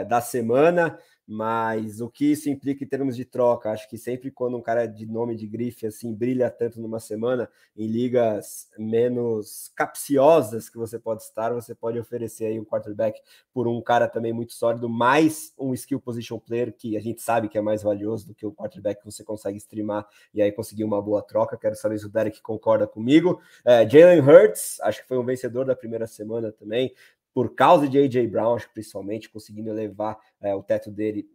da semana, mas o que isso implica em termos de troca? Acho que sempre quando um cara de nome de grife assim brilha tanto numa semana, em ligas menos capciosas que você pode estar, você pode oferecer aí um quarterback por um cara também muito sólido, mais um skill position player que a gente sabe que é mais valioso do que o quarterback que você consegue streamar e aí conseguir uma boa troca. Quero saber se o Derek concorda comigo. Jalen Hurts, acho que foi um vencedor da primeira semana também, por causa de A.J. Brown, acho que principalmente, conseguindo elevar o teto dele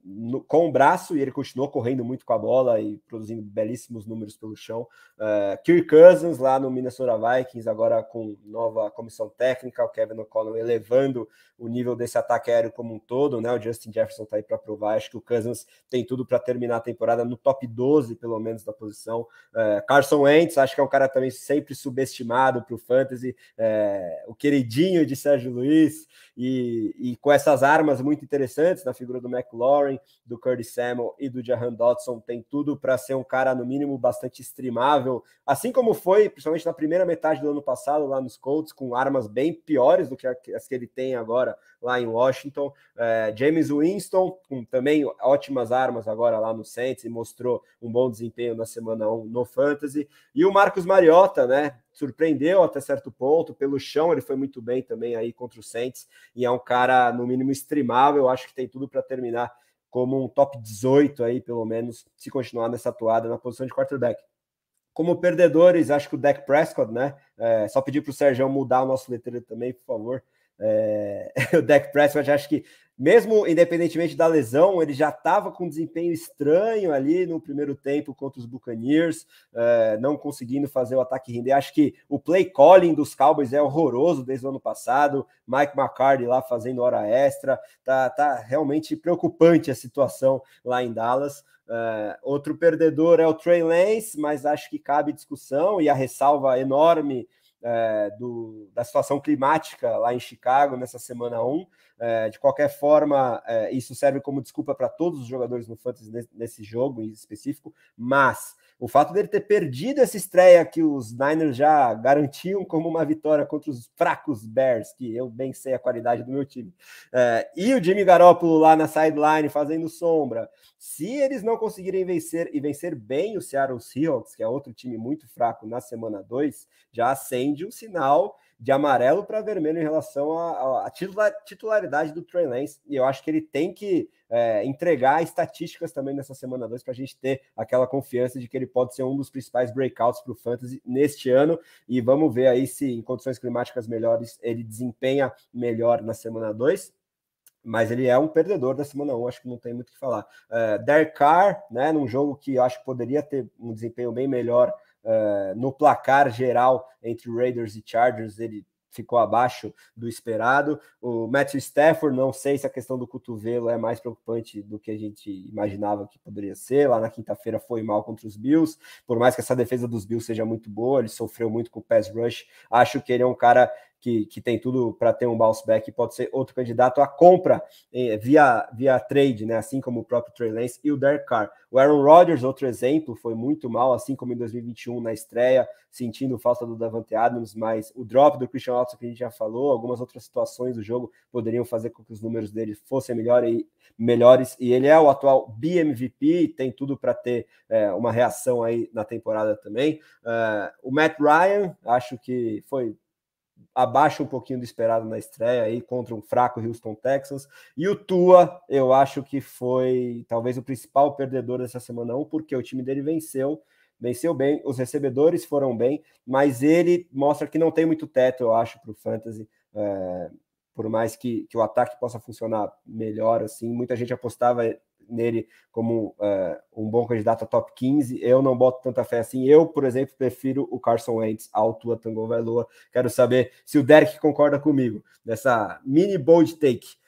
com o braço, e ele continuou correndo muito com a bola e produzindo belíssimos números pelo chão. Kirk Cousins, lá no Minnesota Vikings, agora com nova comissão técnica, o Kevin O'Connell elevando o nível desse ataque aéreo como um todo, né? O Justin Jefferson está aí para provar. Acho que o Cousins tem tudo para terminar a temporada no top 12, pelo menos, da posição. Carson Wentz, acho que é um cara também sempre subestimado para o Fantasy, o queridinho de Sérgio Luiz, e com essas armas muito interessantes na figura do McLaurin, do Curtis Samuel e do Jahan Dotson, tem tudo para ser um cara, no mínimo, bastante streamável, assim como foi, principalmente na primeira metade do ano passado, lá nos Colts, com armas bem piores do que as que ele tem agora lá em Washington. James Winston, com também ótimas armas agora lá no Saints, e mostrou um bom desempenho na semana 1 no Fantasy. E o Marcus Mariota, né? Surpreendeu até certo ponto, pelo chão ele foi muito bem também aí contra o Saints, e é um cara, no mínimo, streamável. Acho que tem tudo para terminar como um top 18 aí, pelo menos, se continuar nessa atuada na posição de quarterback. Como perdedores, acho que o Dak Prescott, né? Só pedir para o Sérgio mudar o nosso letreiro também, por favor. O Dak Prescott, acho que mesmo independentemente da lesão, ele já estava com um desempenho estranho ali no primeiro tempo contra os Buccaneers, não conseguindo fazer o ataque render. Acho que o play calling dos Cowboys é horroroso desde o ano passado, Mike McCarthy lá fazendo hora extra, tá realmente preocupante a situação lá em Dallas. Outro perdedor é o Trey Lance, mas acho que cabe discussão, e a ressalva enorme da situação climática lá em Chicago nessa semana 1. De qualquer forma, isso serve como desculpa para todos os jogadores no Fantasy nesse jogo em específico, mas o fato dele ter perdido essa estreia que os Niners já garantiam como uma vitória contra os fracos Bears, que eu bem sei a qualidade do meu time, e o Jimmy Garoppolo lá na sideline fazendo sombra, se eles não conseguirem vencer bem o Seattle Seahawks, que é outro time muito fraco na semana 2, já acende um sinal de amarelo para vermelho em relação à titularidade do Trey Lance, e eu acho que ele tem que entregar estatísticas também nessa semana 2 para a gente ter aquela confiança de que ele pode ser um dos principais breakouts para o Fantasy neste ano, e vamos ver aí se em condições climáticas melhores ele desempenha melhor na semana 2. Mas ele é um perdedor da semana 1, acho que não tem muito o que falar. Derek Carr, né, num jogo que eu acho que poderia ter um desempenho bem melhor no placar geral entre Raiders e Chargers, ele ficou abaixo do esperado. O Matthew Stafford, não sei se a questão do cotovelo é mais preocupante do que a gente imaginava que poderia ser. Lá na quinta-feira foi mal contra os Bills, por mais que essa defesa dos Bills seja muito boa, ele sofreu muito com o pass rush. Acho que ele é um cara que tem tudo para ter um bounce back e pode ser outro candidato à compra via trade, né? Assim como o próprio Trey Lance e o Derek Carr. O Aaron Rodgers, outro exemplo, foi muito mal, assim como em 2021 na estreia, sentindo falta do Davante Adams, mas o drop do Christian Watson que a gente já falou, algumas outras situações do jogo poderiam fazer com que os números dele fossem melhores, e ele é o atual BMVP, tem tudo para ter uma reação aí na temporada também. O Matt Ryan, acho que foi abaixo um pouquinho do esperado na estreia aí contra um fraco Houston Texans, e o Tua, eu acho que foi talvez o principal perdedor dessa semana 1, porque o time dele venceu bem, os recebedores foram bem, mas ele mostra que não tem muito teto, eu acho, para o Fantasy, por mais que o ataque possa funcionar melhor, assim, muita gente apostava nele como um bom candidato a top 15, eu não boto tanta fé assim. Eu, por exemplo, prefiro o Carson Wentz ao Tua Tagovailoa. Quero saber se o Derek concorda comigo nessa mini bold take.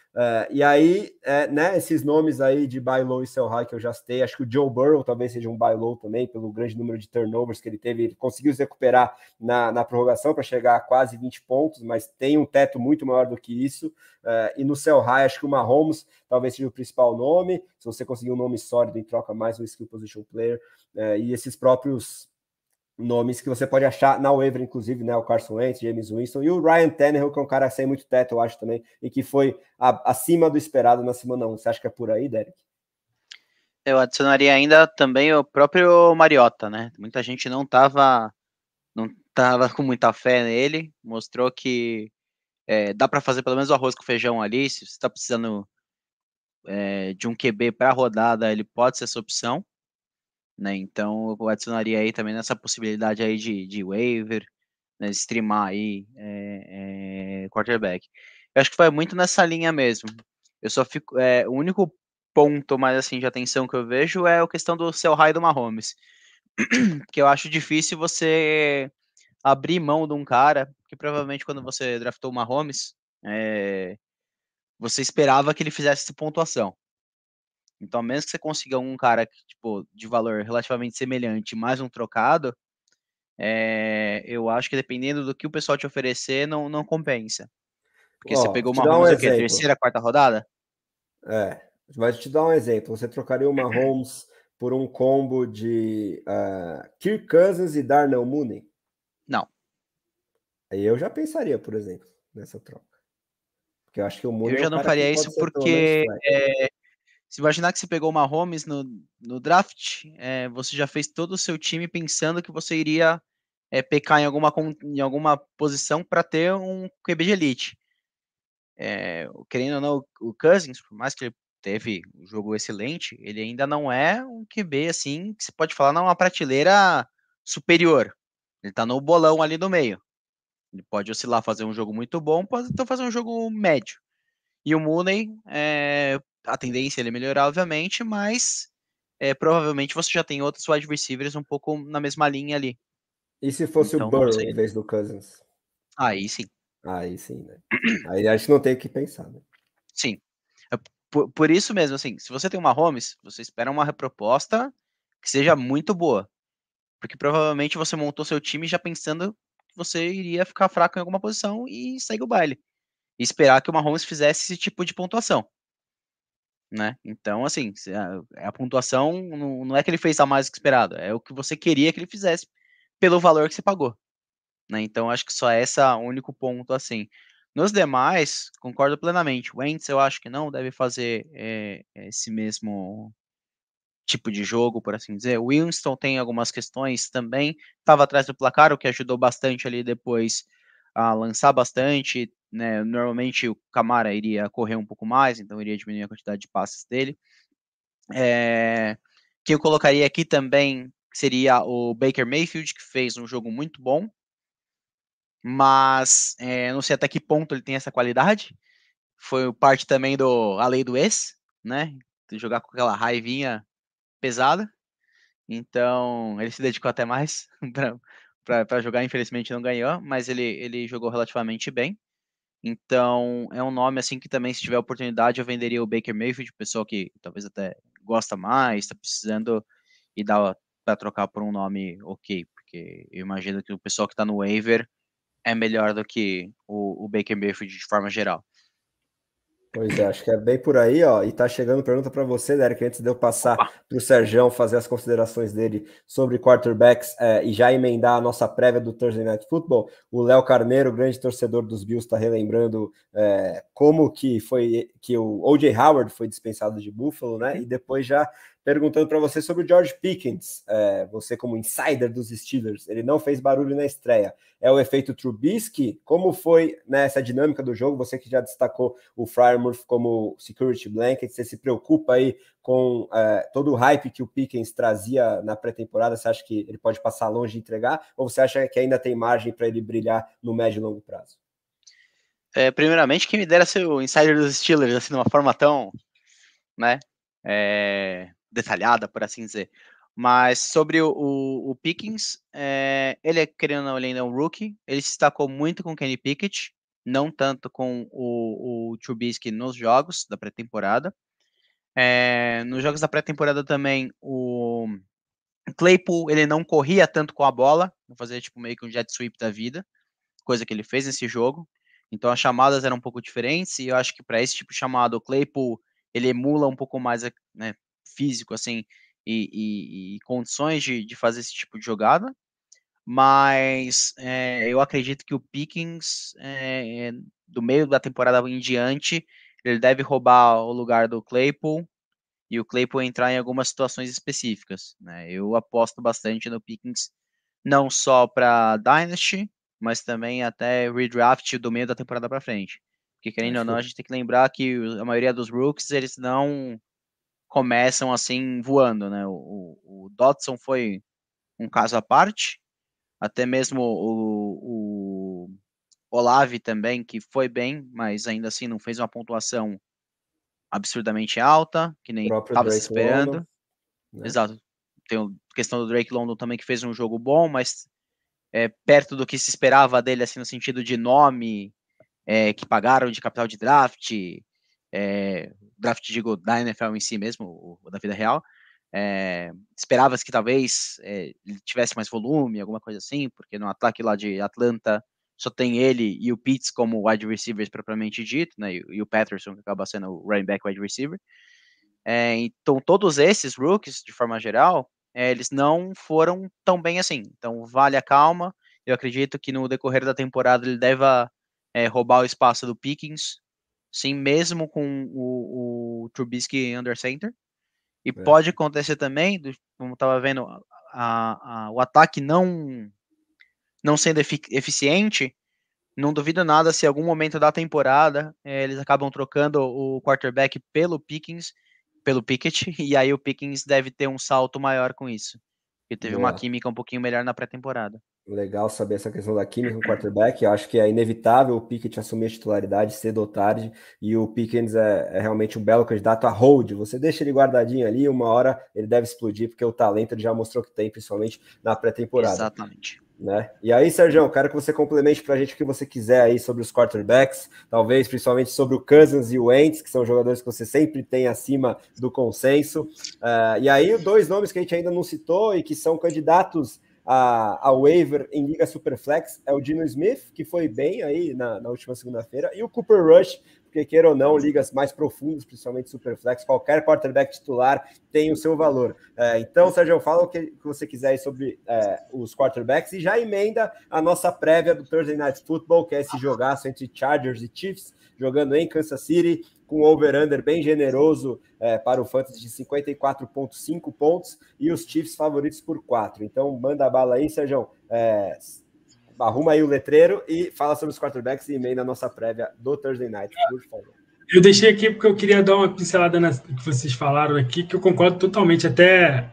E aí, né, esses nomes aí de buy low e sell high que eu já citei, acho que o Joe Burrow talvez seja um buy low também, pelo grande número de turnovers que ele teve. Ele conseguiu se recuperar na prorrogação para chegar a quase 20 pontos, mas tem um teto muito maior do que isso. E no sell high, acho que o Mahomes talvez seja o principal nome, se você conseguir um nome sólido em troca mais um skill position player, e esses próprios nomes que você pode achar na waiver, inclusive, né, o Carson Wentz, James Winston, e o Ryan Tannehill, que é um cara sem muito teto, eu acho também, e que foi acima do esperado na semana 1. Você acha que é por aí, Derek? Eu adicionaria ainda também o próprio Mariota, né? Muita gente não tava com muita fé nele, mostrou que dá para fazer pelo menos o arroz com feijão ali. Se você está precisando de um QB para a rodada, ele pode ser essa opção, né? Então eu adicionaria aí também nessa possibilidade aí de waiver, né, streamar aí quarterback. Eu acho que foi muito nessa linha mesmo. Eu só fico. O único ponto mais assim de atenção que eu vejo é a questão do sell high do Mahomes. Que eu acho difícil você abrir mão de um cara, que provavelmente quando você draftou o Mahomes, você esperava que ele fizesse essa pontuação. Então, mesmo que você consiga um cara tipo, de valor relativamente semelhante, mais um trocado, eu acho que dependendo do que o pessoal te oferecer, não compensa. Porque você pegou o Te dar um Mahomes o quê? exemplo. Terceira, quarta rodada? Mas te dar um exemplo. Você trocaria o Mahomes por um combo de Kirk Cousins e Darnell Mooney? Não. Aí eu já pensaria, por exemplo, nessa troca. Porque eu acho que o Mooney Eu já é um não cara que faria pode isso ser pelo menos porque flex. se imaginar que você pegou o Mahomes no draft, você já fez todo o seu time pensando que você iria pecar em alguma posição para ter um QB de elite. Querendo ou não, o Cousins, por mais que ele teve um jogo excelente, ele ainda não é um QB assim que você pode falar numa prateleira superior. Ele tá no bolão ali no meio. Ele pode oscilar, fazer um jogo muito bom, pode fazer um jogo médio. E o Mooney, a tendência é ele melhorar, obviamente, mas provavelmente você já tem outros wide receivers um pouco na mesma linha ali. E se fosse Então, o não Burrow sei. em vez do Cousins? Aí sim. Aí sim, né? Aí a gente não tem o que pensar, né? Sim. Por isso mesmo, assim, se você tem uma Mahomes, você espera uma proposta que seja muito boa. Porque provavelmente você montou seu time já pensando que você iria ficar fraco em alguma posição e segue o baile. E esperar que o Mahomes fizesse esse tipo de pontuação. Né? Então, assim, a pontuação não é que ele fez a mais do que esperado, é o que você queria que ele fizesse pelo valor que você pagou. Né? Então, acho que só esse é o único ponto, assim. Nos demais, concordo plenamente. O Wentz, eu acho que não deve fazer esse mesmo tipo de jogo, por assim dizer. O Winston tem algumas questões também. Estava atrás do placar, o que ajudou bastante ali depois a lançar bastante. Né? Normalmente o Camara iria correr um pouco mais, então iria diminuir a quantidade de passes dele. Que eu colocaria aqui também seria o Baker Mayfield, que fez um jogo muito bom, mas não sei até que ponto ele tem essa qualidade. Foi parte também do a lei do ex, né? De jogar com aquela raivinha pesada. Então, ele se dedicou até mais para jogar. Infelizmente não ganhou, mas ele jogou relativamente bem. Então, é um nome assim que também, se tiver oportunidade, eu venderia o Baker Mayfield, pessoa que talvez até gosta mais, está precisando e dá para trocar por um nome ok, porque eu imagino que o pessoal que está no waiver é melhor do que o Baker Mayfield de forma geral. Pois é, acho que é bem por aí, ó. E tá chegando pergunta para você, Derek, antes de eu passar para o Sergião fazer as considerações dele sobre quarterbacks e já emendar a nossa prévia do Thursday Night Football. O Léo Carneiro, grande torcedor dos Bills, está relembrando como que foi que o O.J. Howard foi dispensado de Buffalo, né? E depois já perguntando para você sobre o George Pickens, você como insider dos Steelers, ele não fez barulho na estreia. É o efeito Trubisky? Como foi nessa dinâmica do jogo? Você que já destacou o Freiermuth como security blanket, você se preocupa aí com todo o hype que o Pickens trazia na pré-temporada? Você acha que ele pode passar longe de entregar? Ou você acha que ainda tem margem para ele brilhar no médio e longo prazo? Primeiramente, quem me dera ser o insider dos Steelers, assim, de uma forma tão, né, detalhada, por assim dizer. Mas sobre o Pickens, ele, querendo ou não, ele ainda é um rookie. Ele se destacou muito com o Kenny Pickett, não tanto com o Trubisky nos jogos da pré-temporada. Nos jogos da pré-temporada também, o Claypool, ele não corria tanto com a bola, não fazia tipo meio que um jet sweep da vida, coisa que ele fez nesse jogo. Então as chamadas eram um pouco diferentes e eu acho que para esse tipo de chamada o Claypool ele emula um pouco mais, né, físico assim e condições de fazer esse tipo de jogada. Mas eu acredito que o Pickens do meio da temporada em diante ele deve roubar o lugar do Claypool e o Claypool entrar em algumas situações específicas. Né? Eu aposto bastante no Pickens, não só para Dynasty, mas também até redraft do meio da temporada para frente. Porque querendo ou não, a gente tem que lembrar que a maioria dos rookies, eles não começam assim voando, né? O Dotson foi um caso à parte, até mesmo o Olave também, que foi bem, mas ainda assim não fez uma pontuação absurdamente alta, que O nem próprio estava se Drake London, esperando. né? Exato. Tem a questão do Drake London também, que fez um jogo bom, mas perto do que se esperava dele, assim, no sentido de nome, que pagaram de capital de draft, draft, digo, da NFL em si mesmo, o da vida real. Esperava-se que talvez ele tivesse mais volume, alguma coisa assim, porque no ataque lá de Atlanta só tem ele e o Pitts como wide receivers propriamente dito, né? E o Patterson, que acaba sendo o running back wide receiver. Então, todos esses rookies, de forma geral, eles não foram tão bem assim. Então, vale a calma. Eu acredito que no decorrer da temporada ele deva roubar o espaço do Pickens, sim, mesmo com o Trubisky under center. E pode acontecer também, como estava vendo, o ataque não sendo eficiente. Não duvido nada se em algum momento da temporada eles acabam trocando o quarterback pelo Pickett, e aí o Pickens deve ter um salto maior com isso. porque teve uma química um pouquinho melhor na pré-temporada. Legal saber essa questão da química com o quarterback. Eu acho que é inevitável o Pickett assumir a titularidade cedo ou tarde, e o Pickens é realmente um belo candidato a hold. Você deixa ele guardadinho ali, uma hora ele deve explodir, porque o talento ele já mostrou que tem, principalmente na pré-temporada. Exatamente. Né? E aí, Sérgio, quero que você complemente para a gente o que você quiser aí sobre os quarterbacks, talvez principalmente sobre o Cousins e o Wentz, que são jogadores que você sempre tem acima do consenso. E aí, 2 nomes que a gente ainda não citou e que são candidatos a waiver em Liga Superflex é o Geno Smith, que foi bem aí na última segunda-feira, e o Cooper Rush, porque queira ou não, ligas mais profundas, principalmente Superflex, qualquer quarterback titular tem o seu valor. Então, Sérgio, fala o que você quiser aí sobre os quarterbacks e já emenda a nossa prévia do Thursday Night Football, que é esse jogaço entre Chargers e Chiefs, jogando em Kansas City, com um over-under bem generoso para o Fantasy de 54,5 pontos e os Chiefs favoritos por 4. Então, manda a bala aí, Sérgio. Arruma aí o letreiro e fala sobre os quarterbacks e emenda a nossa prévia do Thursday Night, por favor. Eu deixei aqui porque eu queria dar uma pincelada no que vocês falaram aqui, que eu concordo totalmente. Até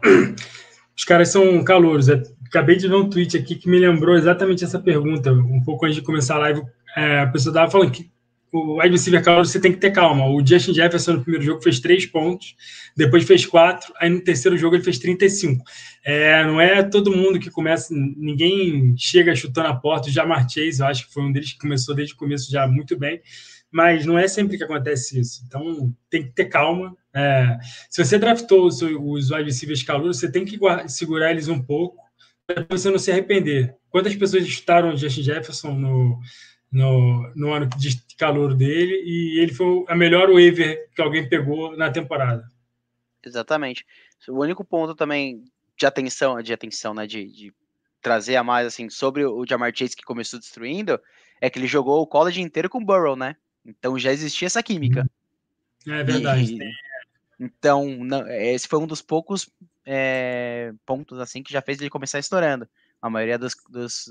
os caras são calouros. Acabei de ver um tweet aqui que me lembrou exatamente essa pergunta. Um pouco antes de começar a live, a pessoa estava falando que o wide receiver calor, você tem que ter calma. O Justin Jefferson no primeiro jogo fez 3 pontos, depois fez 4, aí no terceiro jogo ele fez 35. Não é todo mundo que começa, ninguém chega chutando a porta. O Ja'Marr Chase, eu acho que foi um deles que começou desde o começo já muito bem, mas não é sempre que acontece isso. Então tem que ter calma. Se você draftou os wide receivers calouros, você tem que segurar eles um pouco para você não se arrepender. Quantas pessoas chutaram o Justin Jefferson no ano de calor dele, e ele foi a melhor waiver que alguém pegou na temporada. Exatamente. O único ponto também de atenção, né, de trazer a mais assim sobre o Ja'Marr Chase, que começou destruindo, é que ele jogou o college inteiro com o Burrow, né? Então já existia essa química. É verdade. Então, esse foi um dos poucos pontos assim que já fez ele começar estourando. A maioria dos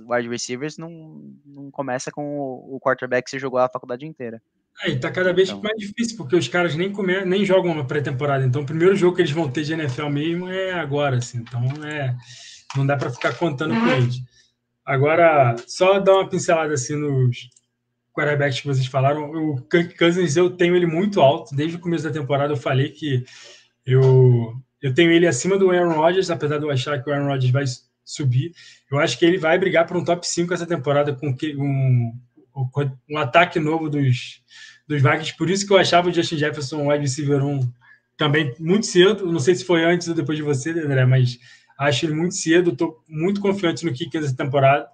wide receivers não começa com o quarterback que você jogou a faculdade inteira. E tá cada vez mais difícil, porque os caras nem jogam na pré-temporada. Então, o primeiro jogo que eles vão ter de NFL mesmo é agora, assim. Então, não dá para ficar contando com eles. Agora, só dar uma pincelada assim nos quarterbacks que vocês falaram. O Kirk Cousins, eu tenho ele muito alto. Desde o começo da temporada eu falei que eu tenho ele acima do Aaron Rodgers, apesar de eu achar que o Aaron Rodgers vai subir. Eu acho que ele vai brigar por um top 5 essa temporada com um ataque novo dos Vikings. Por isso que eu achava o Justin Jefferson wide receiver 1 também muito cedo. Não sei se foi antes ou depois de você, André, mas acho ele muito cedo. Estou muito confiante no kicker dessa temporada.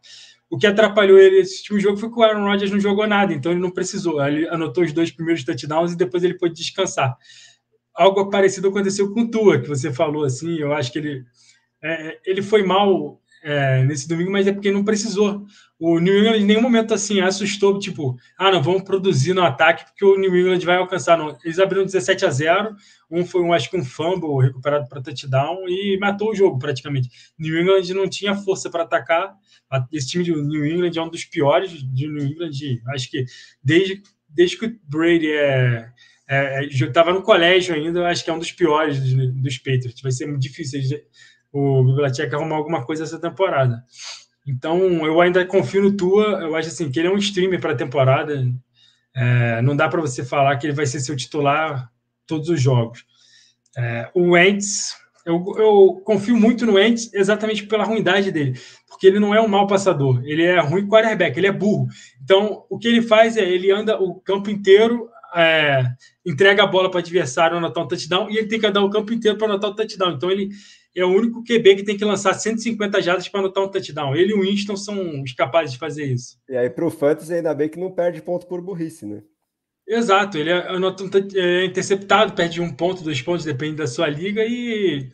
O que atrapalhou ele nesse último jogo foi que o Aaron Rodgers não jogou nada, então ele não precisou. Ele anotou os 2 primeiros touchdowns e depois ele pôde descansar. Algo parecido aconteceu com o Tua, que você falou, assim. Eu acho que ele foi mal nesse domingo, mas é porque não precisou. O New England em nenhum momento assim assustou, tipo, não, vamos produzir no ataque porque o New England vai alcançar. Não. Eles abriram 17-0, foi acho que um fumble recuperado para touchdown e matou o jogo praticamente. New England não tinha força para atacar. Esse time do New England é um dos piores de New England, acho que desde que o Brady estava no colégio ainda, acho que é um dos piores dos Patriots. Vai ser muito difícil o Belichick arrumar alguma coisa essa temporada. Então, eu ainda confio no Tua. Eu acho assim, que ele é um streamer para a temporada. Não dá para você falar que ele vai ser seu titular todos os jogos. O Wentz, eu confio muito no Wentz exatamente pela ruindade dele, porque ele não é um mau passador, ele é ruim quarterback, ele é burro. Então, o que ele faz ele anda o campo inteiro, entrega a bola para o adversário anotar um touchdown, e ele tem que andar o campo inteiro para anotar o touchdown. Então, ele é o único QB que tem que lançar 150 jardas para anotar um touchdown. Ele e o Winston são capazes de fazer isso. E aí, para o Fantasy, ainda bem que não perde ponto por burrice, né? Exato, ele é interceptado, perde 1 ponto, 2 pontos, depende da sua liga, e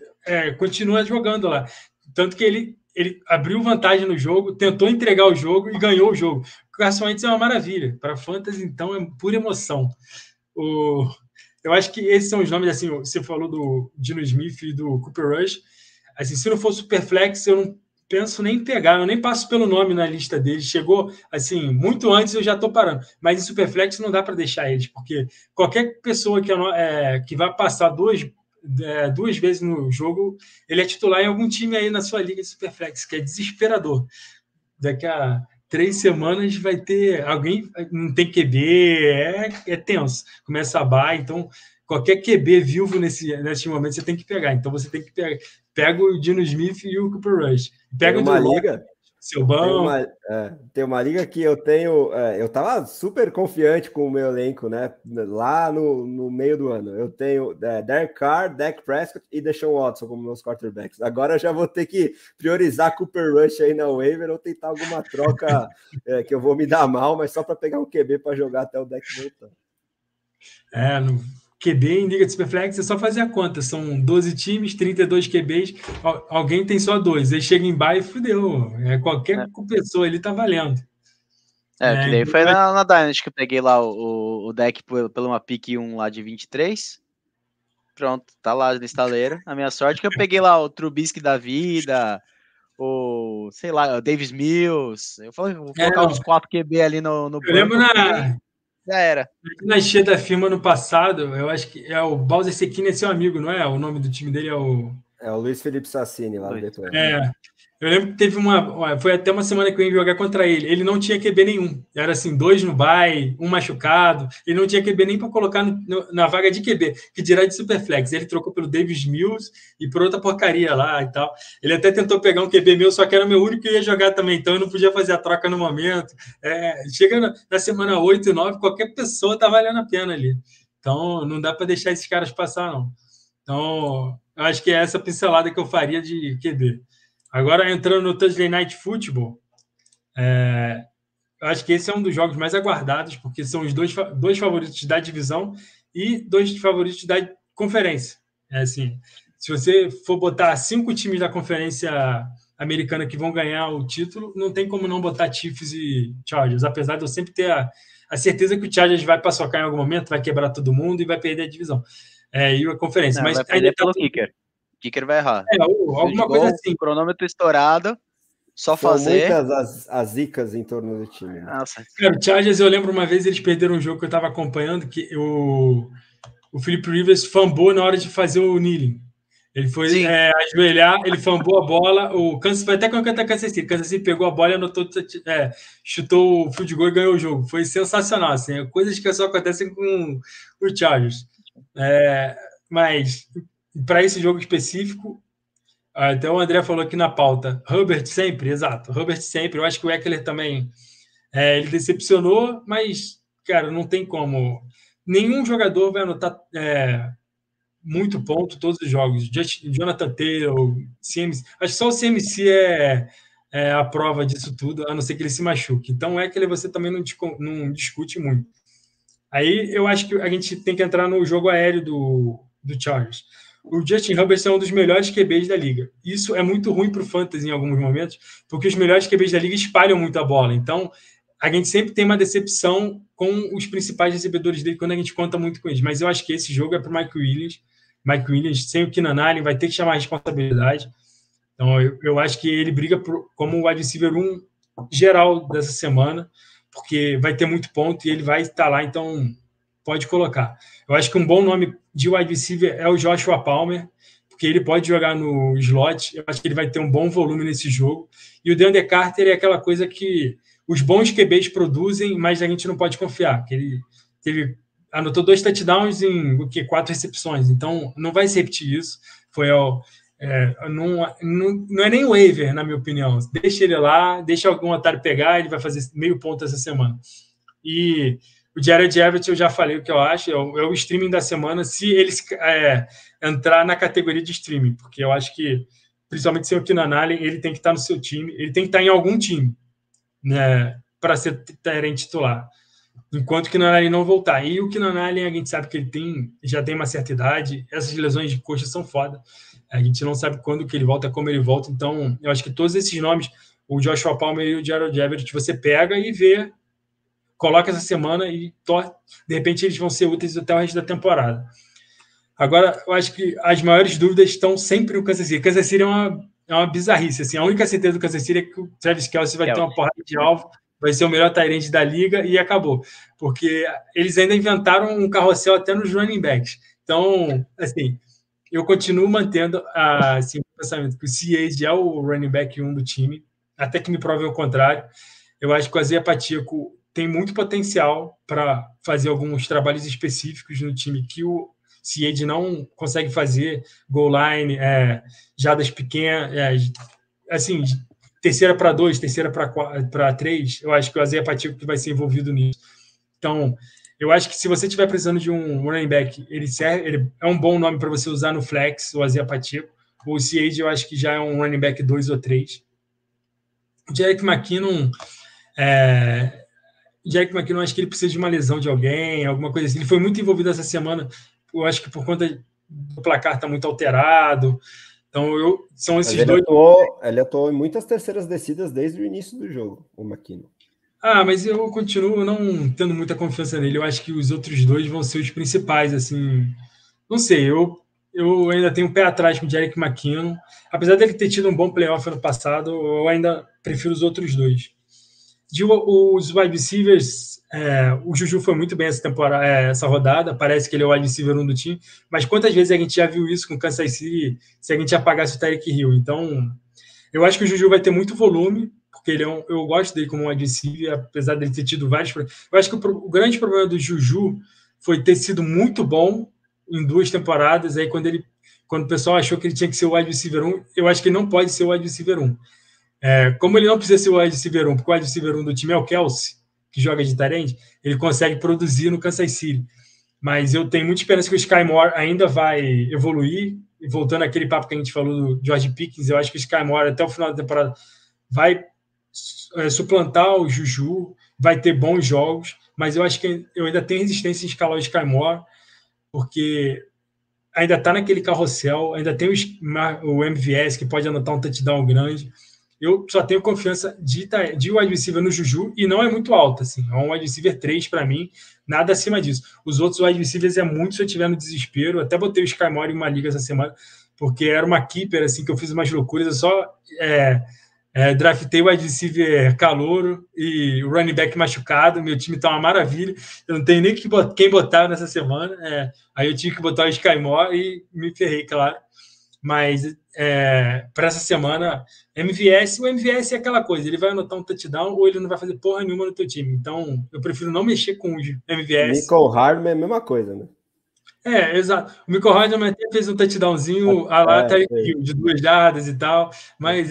continua jogando lá. Tanto que ele abriu vantagem no jogo, tentou entregar o jogo e ganhou o jogo. O Carson Wentz é uma maravilha. Para Fantasy, então, é pura emoção. Eu acho que esses são os nomes, assim, você falou do Geno Smith e do Cooper Rush. Assim, se não for Superflex, eu não penso nem em pegar, eu nem passo pelo nome na lista deles. Chegou, assim, muito antes, eu já estou parando. Mas em Superflex não dá para deixar eles, porque qualquer pessoa que vai passar 2 2 vezes no jogo, ele é titular em algum time aí na sua liga de Superflex, que é desesperador. Daqui a 3 semanas vai ter alguém, não tem QB, é tenso. Começa a bye, então qualquer QB vivo nesse momento você tem que pegar. Então você tem que pegar. Pega o Dino Smith e o Cooper Rush. Pega uma liga. Seu banco. Tem uma liga que eu tenho. Eu tava super confiante com o meu elenco, né? Lá no meio do ano. Eu tenho Derek Carr, Dak Prescott e Deshaun Watson como meus quarterbacks. Agora eu já vou ter que priorizar Cooper Rush aí na waiver ou tentar alguma troca que eu vou me dar mal, mas só para pegar um QB para jogar até o Dak voltar. No QB em Liga de Superflex é só fazer a conta. São 12 times, 32 QBs. Alguém tem só 2. Aí chega em bye e fudeu. Qualquer pessoa ali tá valendo. Que daí foi na Dynasty que eu peguei lá o deck pela uma pick 1 lá de 23. Pronto, tá lá na estaleira. A minha sorte é que eu peguei lá o Trubisky da vida, o Davis Mills. Eu falei, vou colocar uns 4 QB ali no banco. Eu lembro já era. Na cheia da firma no passado, eu acho que é o Bowser Sequini, é seu amigo, não é? O nome do time dele é o... É o Luiz Felipe Sassini lá do Depois. Eu lembro que teve foi até uma semana que eu ia jogar contra ele. Ele não tinha QB nenhum. Era assim, 2 no bye, 1 machucado. Ele não tinha QB nem para colocar na vaga de QB, que dirá de Superflex. Ele trocou pelo Davis Mills e por outra porcaria lá e tal. Ele até tentou pegar um QB meu, só que era o meu único que ia jogar também, então eu não podia fazer a troca no momento. Chega na semana 8 e 9, qualquer pessoa tá valendo a pena ali. Então não dá para deixar esses caras passar, não. Então, eu acho que é essa pincelada que eu faria de QB. Agora, entrando no Thursday Night Football, eu acho que esse é um dos jogos mais aguardados, porque são os dois favoritos da divisão e 2 favoritos da conferência. Assim, se você for botar 5 times da conferência americana que vão ganhar o título, não tem como não botar Chiefs e Chargers, apesar de eu sempre ter a certeza que o Chargers vai paçocar em algum momento, vai quebrar todo mundo e vai perder a divisão. E a conferência. Mas vai perder pelo kicker. O kicker vai errar. Alguma coisa assim. Cronômetro estourado, só fazer. São muitas as zicas em torno do time. Nossa. Cara, o Chargers, eu lembro uma vez eles perderam um jogo que eu estava acompanhando, que o Philip Rivers fumblou na hora de fazer o kneeling. Ele foi ajoelhar, ele fumblou a bola, o Kansas foi até com o Kansas City pegou a bola e anotou, chutou o field goal e ganhou o jogo. Foi sensacional, assim, coisas que só acontecem com o Chargers. Mas para esse jogo específico, até o André falou aqui na pauta, Herbert sempre, exato, Herbert sempre. Eu acho que o Eckler também, ele decepcionou, mas, cara, não tem como. Nenhum jogador vai anotar muito ponto todos os jogos. Jonathan Taylor, CMC, acho que só o CMC é a prova disso tudo, a não ser que ele se machuque. Então, o Eckler você também não discute muito. Aí eu acho que a gente tem que entrar no jogo aéreo do Chargers. O Justin Herbert é um dos melhores QBs da liga. Isso é muito ruim para o Fantasy em alguns momentos, porque os melhores QBs da liga espalham muito a bola. Então, a gente sempre tem uma decepção com os principais recebedores dele quando a gente conta muito com eles. Mas eu acho que esse jogo é para o Mike Williams. Mike Williams, sem o Keenan Allen, vai ter que chamar a responsabilidade. Então, eu acho que ele briga como o wide receiver 1 geral dessa semana, porque vai ter muito ponto e ele vai estar lá, então pode colocar. Eu acho que um bom nome de wide receiver é o Joshua Palmer, porque ele pode jogar no slot, eu acho que ele vai ter um bom volume nesse jogo. E o DeAndre Carter é aquela coisa que os bons QBs produzem, mas a gente não pode confiar, que ele anotou 2 touchdowns em 4 recepções, então não vai se repetir isso. Não é nem waiver, na minha opinião. Deixa ele lá, deixa algum otário pegar, ele vai fazer meio ponto essa semana. E o Jared Everett, eu já falei o que eu acho, é o streaming da semana, se ele entrar na categoria de streaming, porque eu acho que, principalmente sem o Keenan Allen, ele tem que estar no seu time, ele tem que estar em algum time, né, para ser titular. Enquanto que o Keenan Allen não voltar. E o Keenan Allen, a gente sabe que ele já tem uma certa idade, essas lesões de coxa são foda. A gente não sabe quando que ele volta, como ele volta. Então, eu acho que todos esses nomes, o Joshua Palmer e o Jared Everett, você pega e vê, coloca essa semana e de repente eles vão ser úteis até o resto da temporada. Agora, eu acho que as maiores dúvidas estão sempre no Kansas City. Kansas City é uma bizarrice. Assim. A única certeza do Kansas City é que o Travis Kelce vai ter uma porrada de alvo, vai ser o melhor tight end da liga e acabou. Porque eles ainda inventaram um carrossel até nos running backs. Então, assim, eu continuo mantendo assim, o pensamento que o C.A.J. é o running back 1 do time, até que me prove o contrário. Eu acho que o Isaiah Pacheco tem muito potencial para fazer alguns trabalhos específicos no time que o C.A.J. não consegue fazer, goal line, jadas pequenas, assim, terceira para 2, terceira para 3, eu acho que o Isaiah Pacheco que vai ser envolvido nisso. Então, eu acho que se você estiver precisando de um running back, ele é um bom nome para você usar no flex, o Isaiah Pacheco. O C.A.J. eu acho que já é um running back 2 ou 3. O Jerick McKinnon, acho que ele precisa de uma lesão de alguém, alguma coisa assim. Ele foi muito envolvido essa semana, eu acho que por conta do placar estar muito alterado. Então, são esses ele dois. Ele atuou em muitas terceiras descidas desde o início do jogo, o McKinnon. Mas eu continuo não tendo muita confiança nele. Eu acho que os outros dois vão ser os principais, assim. Não sei, eu ainda tenho um pé atrás com o Jerick McKinnon. Apesar dele ter tido um bom playoff ano passado, eu ainda prefiro os outros dois. Os wide receivers, o Juju foi muito bem essa rodada. Parece que ele é o wide receiver 1 do time. Mas quantas vezes a gente já viu isso com o Kansas City se a gente apagasse o Tyreek Hill? Então, eu acho que o Juju vai ter muito volume, porque eu gosto dele como um wide receiver, apesar dele ter tido vários. Eu acho que o grande problema do Juju foi ter sido muito bom em 2 temporadas. Aí, quando o pessoal achou que ele tinha que ser o wide receiver 1, eu acho que ele não pode ser o wide receiver 1. Como ele não precisa ser o wide receiver 1, porque o wide receiver 1 do time é o Kelce, que joga de tight end, ele consegue produzir no Kansas City. Mas eu tenho muita esperança que o Sky Moore ainda vai evoluir. E voltando àquele papo que a gente falou do George Pickens, eu acho que o Sky Moore, até o final da temporada, vai suplantar o Juju, vai ter bons jogos, mas eu acho que eu ainda tenho resistência em escalar o Sky Moore, porque ainda está naquele carrossel, ainda tem o MVS, que pode anotar um touchdown grande. Eu só tenho confiança de wide receiver no Juju, e não é muito alto, assim, é um wide receiver 3 para mim, nada acima disso. Os outros wide receivers é muito se eu tiver no desespero. Até botei o Sky Moore em uma liga essa semana, porque era uma keeper, assim, que eu fiz umas loucuras. Eu só draftei o wide receiver calouro e o running back machucado. Meu time tá uma maravilha, eu não tenho nem quem botar nessa semana. Aí eu tive que botar o Sky Moore e me ferrei, claro. Mas para essa semana, o MVS é aquela coisa, ele vai anotar um touchdown ou ele não vai fazer porra nenhuma no teu time. Então, eu prefiro não mexer com o MVS. Mecole Hardman é a mesma coisa, né? Exato. O Mecole Hardman até fez um touchdownzinho de 2 jardas e tal, mas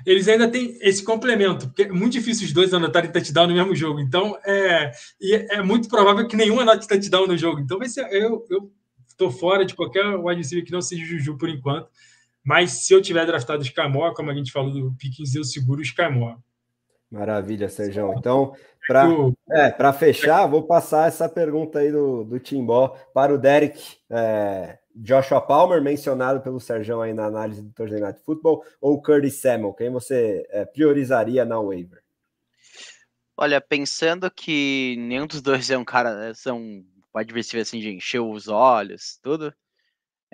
eles ainda têm esse complemento, porque é muito difícil os dois anotarem touchdown no mesmo jogo. Então, é muito provável que nenhum anote touchdown no jogo. Então, vai ser, eu estou fora de qualquer wide receiver que não seja Juju por enquanto. Mas se eu tiver draftado o Sky Moore, como a gente falou do Pickens, eu seguro o Sky Moore. Maravilha, Sérgio. Então, para fechar, vou passar essa pergunta aí do Timbó para o Derek. Joshua Palmer, mencionado pelo Sérgio aí na análise do Thursday Night Football, ou Curtis Samuel? Quem você priorizaria na waiver? Olha, pensando que nenhum dos dois são wide receiver assim de encher os olhos, tudo.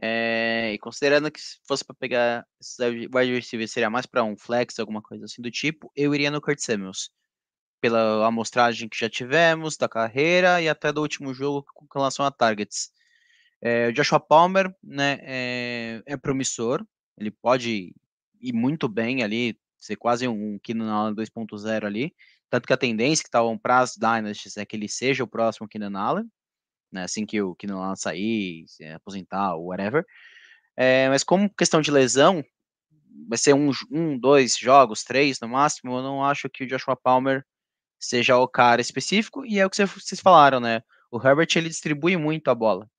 E considerando que se fosse para pegar esses wide receiver seria mais para um flex, alguma coisa assim do tipo, eu iria no Curtis Samuels. Pela amostragem que já tivemos da carreira e até do último jogo com relação a targets. O Joshua Palmer, né, é promissor, ele pode ir muito bem ali, ser quase um Keenan Allen 2.0 ali, tanto que a tendência que estavam para as Dynasties é que ele seja o próximo Keenan Allen, né, assim que o Keenan Allen sair, se aposentar, whatever. Mas como questão de lesão, vai ser 2 jogos, 3 no máximo, eu não acho que o Joshua Palmer seja o cara específico, e é o que vocês falaram, né? O Herbert, ele distribui muito a bola.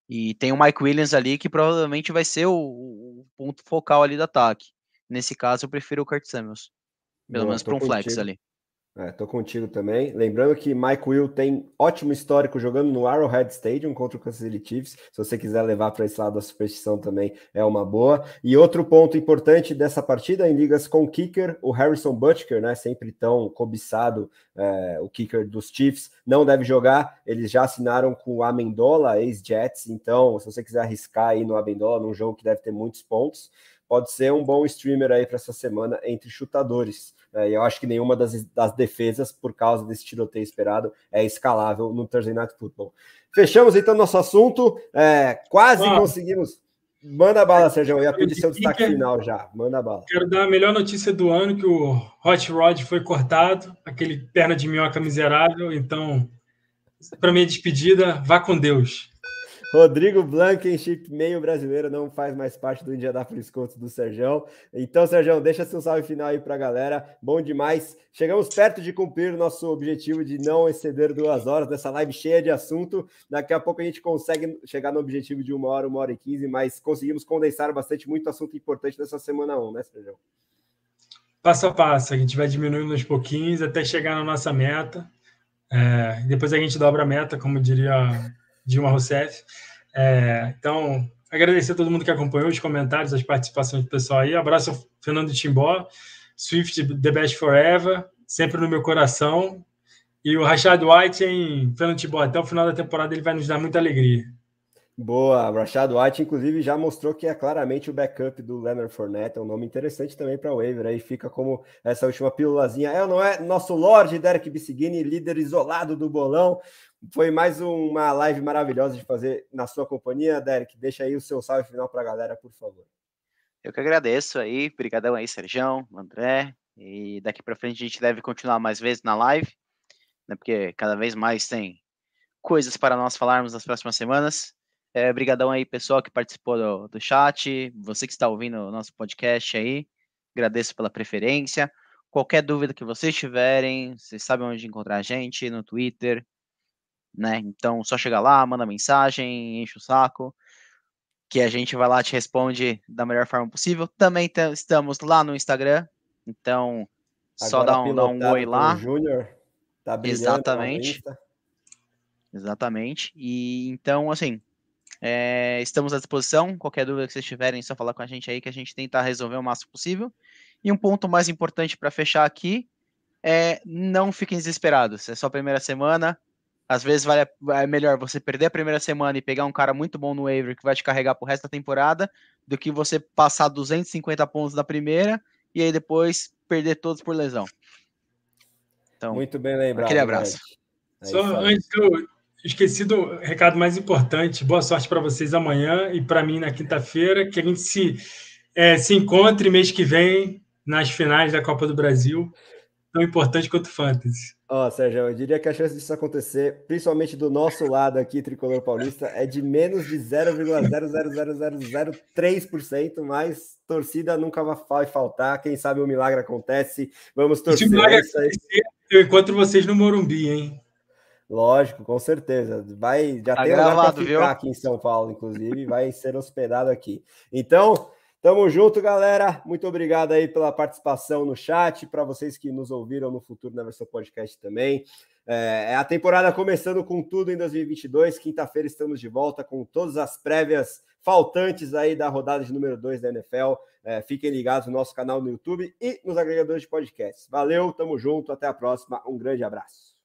E tem o Mike Williams ali, que provavelmente vai ser o ponto focal ali do ataque. Nesse caso, eu prefiro o Curtis Samuels. Pelo menos para um flex ali. Tô contigo também. Lembrando que Mike Will tem ótimo histórico jogando no Arrowhead Stadium contra o Kansas City Chiefs. Se você quiser levar para esse lado da superstição também é uma boa. E outro ponto importante dessa partida em ligas com o kicker, o Harrison Butker, né? Sempre tão cobiçado, o kicker dos Chiefs, não deve jogar. Eles já assinaram com o Amendola, ex-Jets. Então, se você quiser arriscar aí no Amendola, num jogo que deve ter muitos pontos, pode ser um bom streamer aí para essa semana entre chutadores. e eu acho que nenhuma das defesas, por causa desse tiroteio esperado, é escalável no Thursday Night Football. Fechamos então nosso assunto, quase conseguimos. Manda bala, Sérgio, eu ia pedir seu destaque final já, manda bala. Quero dar a melhor notícia do ano, que o Hot Rod foi cortado, aquele perna de minhoca miserável, então, para minha despedida, vá com Deus. Rodrigo Blankenship, meio brasileiro, não faz mais parte do Indianapolis Colts do Serjão. Então, Serjão, deixa seu salve final aí para a galera. Bom demais. Chegamos perto de cumprir o nosso objetivo de não exceder 2 horas dessa live cheia de assunto. Daqui a pouco a gente consegue chegar no objetivo de 1 hora e 15, mas conseguimos condensar bastante, muito assunto importante nessa semana 1, né, Serjão? Passo a passo, a gente vai diminuindo aos pouquinhos até chegar na nossa meta. Depois a gente dobra a meta, como diria Dilma Rousseff. Então, agradecer a todo mundo que acompanhou os comentários, as participações do pessoal aí. Abraço ao Fernando Timbó, Swift The Best Forever, sempre no meu coração. E o Rashad White em Fernando Timbó, até o final da temporada ele vai nos dar muita alegria. Boa, o Rashad White, inclusive, já mostrou que é claramente o backup do Leonard Fournette, é um nome interessante também para o waiver, aí fica como essa última pílulazinha. Não é? Nosso Lorde Derek Bissigini, líder isolado do bolão. Foi mais uma live maravilhosa de fazer na sua companhia, Derek. Deixa aí o seu salve final para a galera, por favor. Eu que agradeço aí, brigadão aí, Serjão, André, e daqui para frente a gente deve continuar mais vezes na live, né, porque cada vez mais tem coisas para nós falarmos nas próximas semanas. Brigadão aí, pessoal que participou do chat, você que está ouvindo o nosso podcast aí, agradeço pela preferência. Qualquer dúvida que vocês tiverem, vocês sabem onde encontrar a gente, no Twitter, né? Então, só chega lá, manda mensagem, enche o saco, que a gente vai lá, te responde da melhor forma possível. Também estamos lá no Instagram, então só dá um oi lá. Júnior, tá brilhando. Exatamente. Exatamente. E então, assim, estamos à disposição. Qualquer dúvida que vocês tiverem, é só falar com a gente aí, que a gente tenta resolver o máximo possível. E um ponto mais importante para fechar aqui não fiquem desesperados. É só a primeira semana. Às vezes é melhor você perder a primeira semana e pegar um cara muito bom no waiver que vai te carregar pro resto da temporada, do que você passar 250 pontos na primeira e aí depois perder todos por lesão. Então, muito bem lembrado. Aquele abraço. Só antes que eu esqueci do recado mais importante, boa sorte para vocês amanhã e para mim na quinta-feira, que a gente se encontre mês que vem nas finais da Copa do Brasil, tão importante quanto o Fantasy. Sérgio, eu diria que a chance disso acontecer, principalmente do nosso lado aqui, Tricolor Paulista, é de menos de 0,00003%, mas torcida nunca vai faltar. Quem sabe o milagre acontece. Vamos torcer. Se o milagre acontecer, eu encontro vocês no Morumbi, hein? Lógico, com certeza. Já tá tem gravado, lugar para ficar, viu? aqui em São Paulo, inclusive, vai ser hospedado aqui. Então, tamo junto, galera. Muito obrigado aí pela participação no chat, para vocês que nos ouviram no futuro na versão podcast também. A temporada começando com tudo em 2022. Quinta-feira estamos de volta com todas as prévias faltantes aí da rodada de número 2 da NFL. Fiquem ligados no nosso canal no YouTube e nos agregadores de podcasts. Valeu, tamo junto, até a próxima. Um grande abraço.